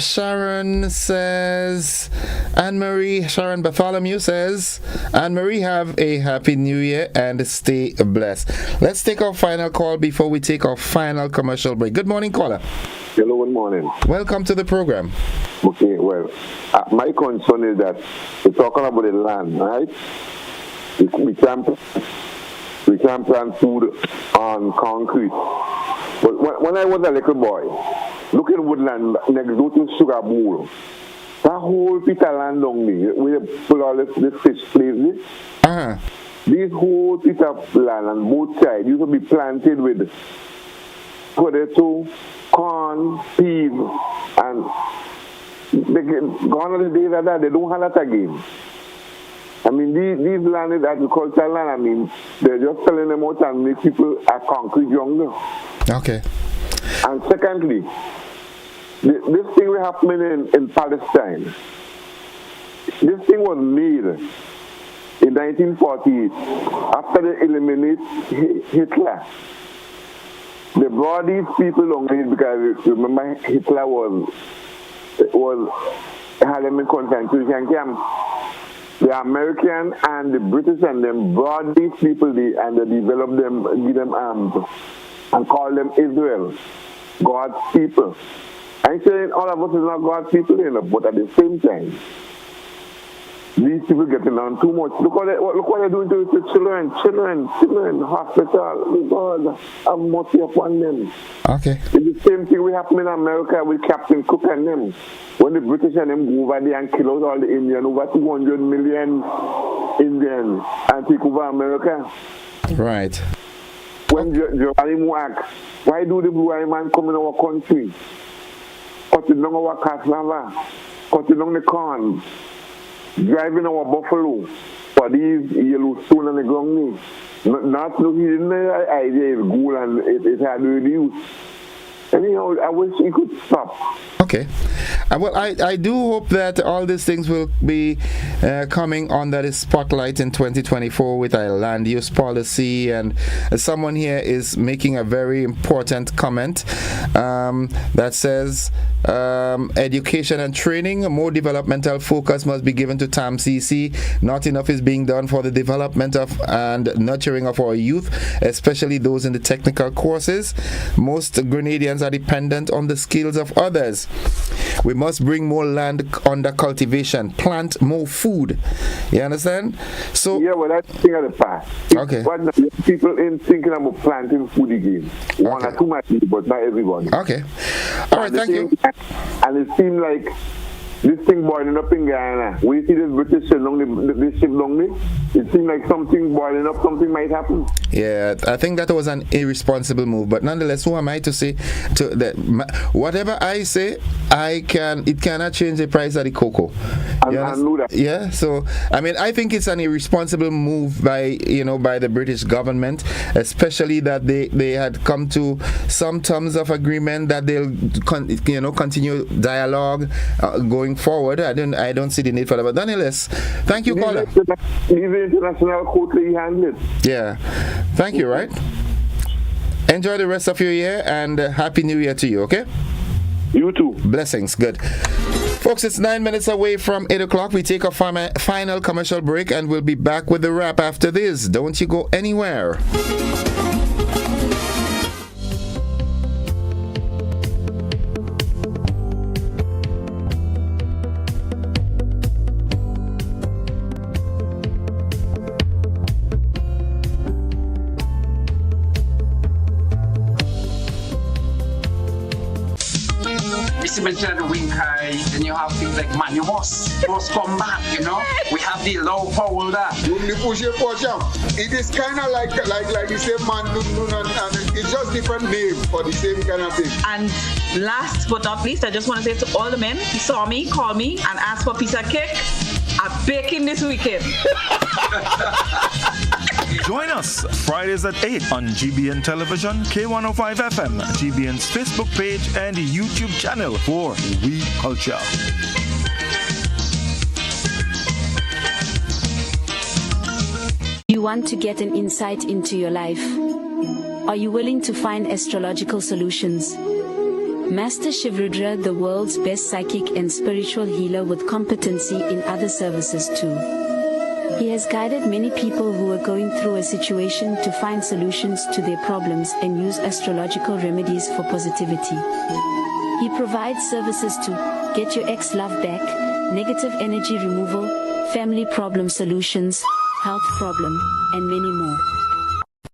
Sharon says, Sharon Bartholomew says, Anne-Marie, have a happy new year and stay blessed. Let's take our final call before we take our final commercial break. Good morning, caller.
Hello, good morning.
Welcome to the program.
Okay, well, my concern is that we're talking about the land, right? We can't plant food on concrete. But when I was a little boy, look at woodland next door to Sugar Bowl. That whole piece of land down there, where they put all this fish places. These whole piece of land on both sides used to be planted with potato, corn, peas, and gone are the days of that. They don't have that again. I mean, these land is agricultural land. I mean, they're just selling them out and make people a concrete jungle.
Okay.
And secondly, this thing was happening in Palestine. This thing was made in 1948 after they eliminated Hitler. They brought these people along because remember Hitler had them in concentration camp. The American and the British and them brought these people and they developed them, give them arms, and called them Israel, God's people. I'm saying all of us is not God's people, but at the same time, these people getting on too much. Look what they're doing to children, hospital. God, have mercy upon them.
Okay.
It's the same thing we happen in America with Captain Cook and them. When the British and them go over there and kill out all the Indians, over 200 million Indians, and take over America.
Right.
When Geronimo asked, why do the blue eye man come in our country? Cutting down our cassava, cutting down the corn, driving our buffalo for these Yellowstone and the ground. Not looking the idea is good and it had reduced. Anyhow, I wish it could stop.
Okay. Well, I do hope that all these things will be coming under the spotlight in 2024 with our land use policy. And someone here is making a very important comment that says education and training, more developmental focus must be given to TAMCC. Not enough is being done for the development of and nurturing of our youth, especially those in the technical courses. Most Grenadians are dependent on the skills of others. We must bring more land under cultivation, plant more food. You understand? So
yeah, well, that's the thing of the past.
Okay.
But people ain't thinking about planting food again. One or two might be, but not everybody.
Okay. All right, thank you.
And it seems like this thing boiling up in Guyana. We see this British ship along this ship along there. It seems like something boiling up, something might happen.
Yeah, I think that was an irresponsible move. But nonetheless, who am I to say to that? Whatever I say, it cannot change the price of the cocoa.
I know that.
Yeah, so I mean, I think it's an irresponsible move by the British government, especially that they had come to some terms of agreement that they'll continue dialogue going forward. I don't see the need for that. But nonetheless, thank you, caller.
Even international court they handle it.
Yeah, thank you. Right. Enjoy the rest of your year and happy New Year to you. Okay.
You too.
Blessings. Good. Folks, it's 9 minutes away from 8 o'clock. We take a final commercial break and we'll be back with the wrap after this. Don't you go anywhere.
Mr. mentioned the wing high, then you have things like man, you must come back, you know. We have the low power there.
It is kind of like the same man, and it's just different name for the same kind of thing.
And last but not least, I just want to say to all the men who saw me, call me, and ask for a piece of cake, I'm baking this weekend.
Join us Fridays at 8 on GBN Television, K105 FM, GBN's Facebook page, and YouTube channel for We Culture.
You want to get an insight into your life? Are you willing to find astrological solutions? Master Shivrudra, the world's best psychic and spiritual healer with competency in other services too. He has guided many people who are going through a situation to find solutions to their problems and use astrological remedies for positivity. He provides services to get your ex-love back, negative energy removal, family problem solutions, health problem, and many more.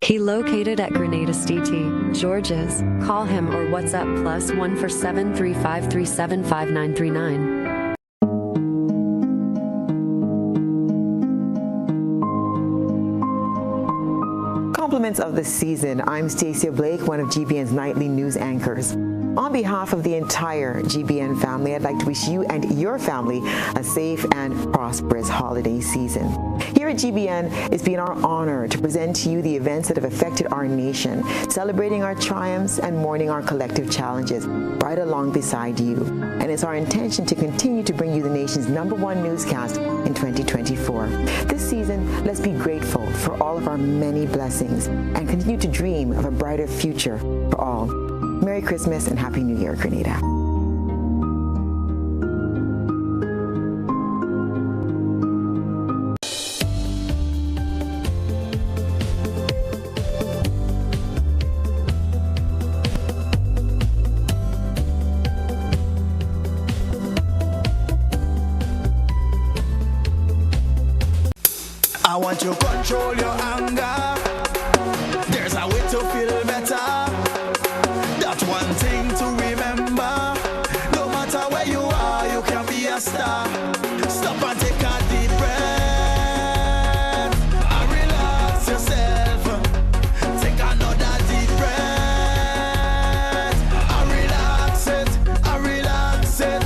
He located at Grenada CT, Georges. Call him or WhatsApp +1 for 735375939.
Compliments of the season. I'm Stacia Blake, one of GBN's nightly news anchors. On behalf of the entire GBN family, I'd like to wish you and your family a safe and prosperous holiday season. Here at GBN, it's been our honor to present to you the events that have affected our nation, celebrating our triumphs and mourning our collective challenges, right along beside you. And it's our intention to continue to bring you the nation's #1 newscast in 2024. This season, let's be grateful for all of our many blessings and continue to dream of a brighter future for all. Merry Christmas and Happy New Year, Grenada.
I want you to control your anger. There's a way to feel better. That's one thing to remember. No matter where you are, you can be a star. Stop and take a deep breath and relax yourself. Take another deep breath and relax it, and relax it.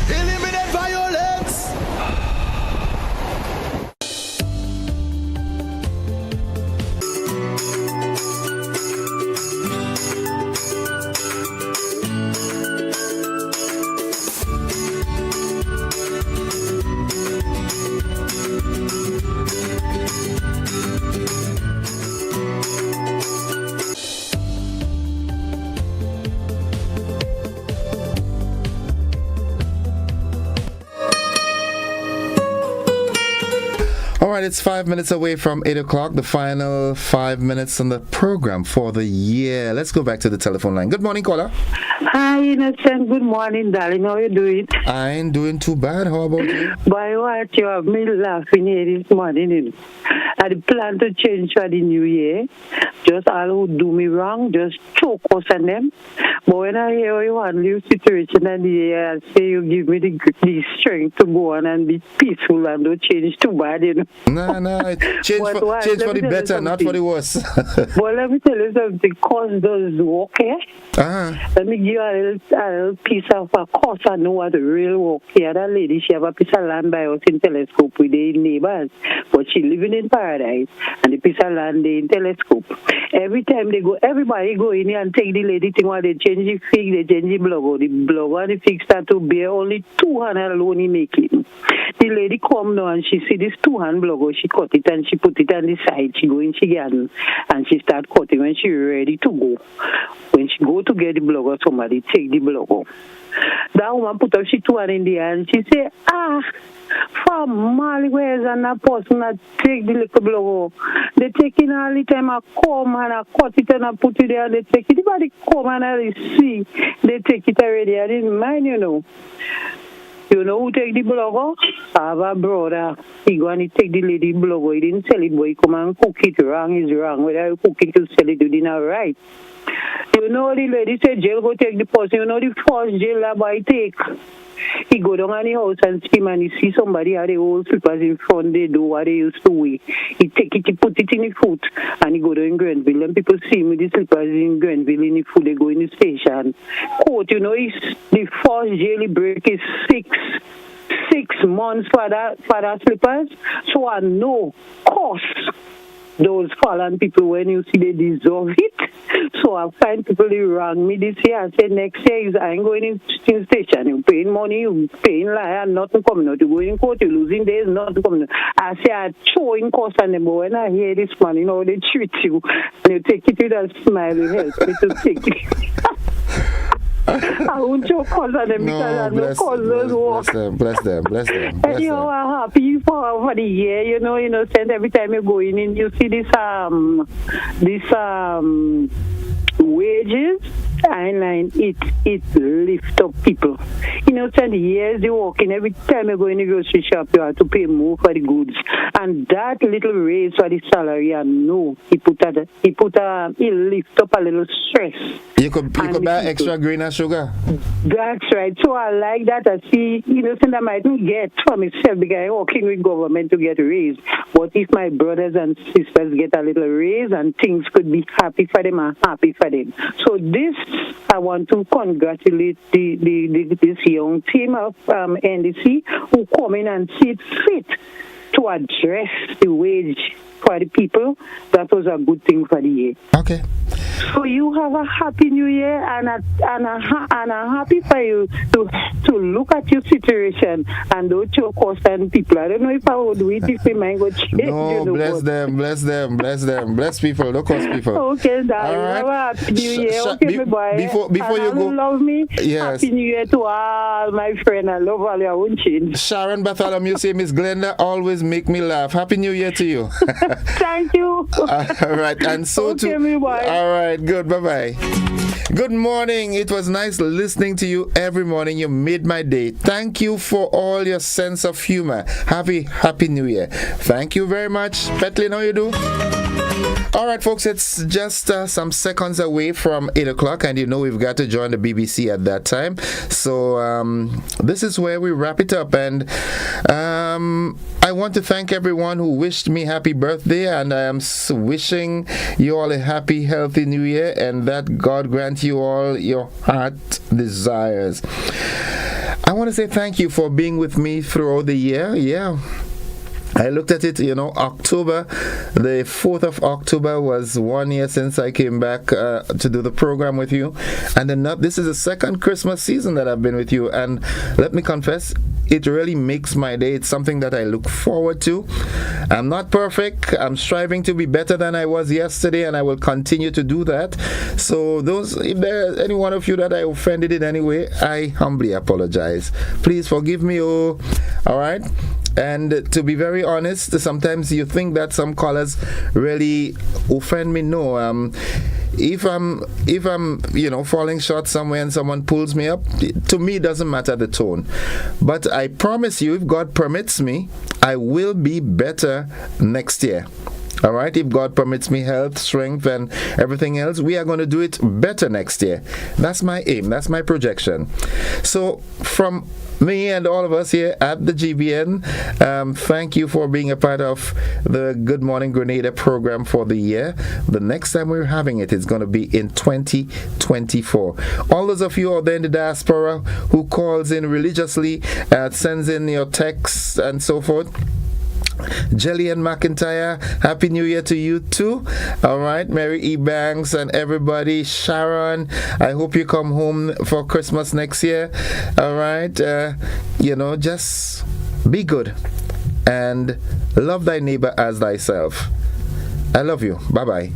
Eliminate violence.
All right, it's 5 minutes away from 8 o'clock, the final 5 minutes on the program for the year. Let's go back to the telephone line. Good morning, caller.
Hi, Innocent. Good morning, darling. How you doing?
I ain't doing too bad. How about you?
By what you have me laughing here this morning. You know. I plan to change for the new year. Just all who do me wrong, just choke us on them. But when I hear you handle your situation and I say you give me the strength to go on and be peaceful and don't change too bad, you know.
No, change for the better, not for the worse.
Well, let me tell you something. Cause does work, eh? Let me give you a little piece of a course. I know what the real work here. That lady, she have a piece of land by us in Telescope with the neighbors, but she living in paradise, and the piece of land they in Telescope. Every time they go, everybody go in here and take the lady thing while they change the fig, they change the blogger. The blogger and the fig start to bear only 200 alone in making. The lady come now and she see this 200 blogger, she cut it and she put it on the side. She go in she garden and she start cutting when she ready to go. When she go to get the blogger, somebody take the blogger. That woman put up she 200 in the hand. She say, from Mali where's and that person that take the little blogger. They take it all the time. I come and I cut it and I put it there and they take it. Everybody come and I see they take it already. I didn't mind, you know. You know who take the blogger? I have a brother. He go and he take the lady blogger. He didn't sell it, but he come and cook it. Wrong is wrong. Whether you cook it to sell it, you did not right. You know the lady said jail go take the person. You know the first jail that boy take. He go down on the house and scream and he see somebody had the old slippers in front of the door what they used to wear. He take it, he put it in the foot and he go down in Grenville. And people see him with the slippers in Grenville in the foot, they go in the station. Court, you know, the first jail he break is 6 months for that slippers. So I know cost those fallen people when you see they deserve it. So I find people they wrong me this year. I say next year I ain't going in station. You paying money, you paying liar, nothing coming out. You go in court, you losing days, nothing coming out. I say I throwing cost on them, but when I hear this man, you know they treat you and you take it with a smile, it helps me to take it. I won't show cause on them because I know causes work.
Bless them.
Anyhow, I'm happy for the year, you know, since every time you go in and you see this wages, it lift up people. You know, 10 years you walk in, every time you go in the grocery shop, you have to pay more for the goods. And that little raise for the salary, I know he lift up a little stress.
You could buy extra grain and sugar.
That's right. So I like that. I see, since I mightn't get for myself because I'm working with government to get raised. But if my brothers and sisters get a little raise and things could be happy for them, I'm happy for them. So this, I want to congratulate this young team of NDC who come in and see it fit to address the wage for the people. That was a good thing for the year.
Okay.
So you have a happy new year, and I'm happy for you to look at your situation and don't choke cost and people. I don't know if I would do it if my mind go change.
No, bless them. Bless people, don't cost people.
Okay, darling.
All right.
Have a happy new year. Okay, my boy.
Before you go,
love me.
Yes.
Happy new year to all my friends. I love all your own change.
Sharon Bartholomew say, Miss Glenda always make me laugh. Happy New Year to you.
Thank you.
All right, and so
okay,
too.
My boy.
All right, good. Bye-bye. Good morning. It was nice listening to you every morning. You made my day. Thank you for all your sense of humor. Happy New Year. Thank you very much. Petlin, how you do? All right, folks, it's just some seconds away from 8 o'clock, and we've got to join the BBC at that time. So this is where we wrap it up, and I want to thank everyone who wished me happy birthday, and I am wishing you all a happy, healthy New Year, and that God grant you all your heart desires. I want to say thank you for being with me throughout the year. Yeah. I looked at it, October, the 4th of October was 1 year since I came back to do the program with you. And then this is the second Christmas season that I've been with you. And let me confess, it really makes my day. It's something that I look forward to. I'm not perfect. I'm striving to be better than I was yesterday, and I will continue to do that. So if there's any one of you that I offended in any way, I humbly apologize. Please forgive me. All right? And to be very honest, sometimes you think that some callers really offend me. No, if I'm falling short somewhere and someone pulls me up, to me it doesn't matter the tone. But I promise you, if God permits me, I will be better next year. All right, if God permits me health, strength, and everything else, we are going to do it better next year. That's my aim. That's my projection. So from me and all of us here at the GBN, thank you for being a part of the Good Morning Grenada program for the year. The next time we're having it is going to be in 2024. All those of you out there in the diaspora who calls in religiously, sends in your texts and so forth, Jillian McIntyre, Happy New Year to you too. All right, Mary E. Banks and everybody. Sharon, I hope you come home for Christmas next year. All right, just be good and love thy neighbor as thyself. I love you. Bye-bye.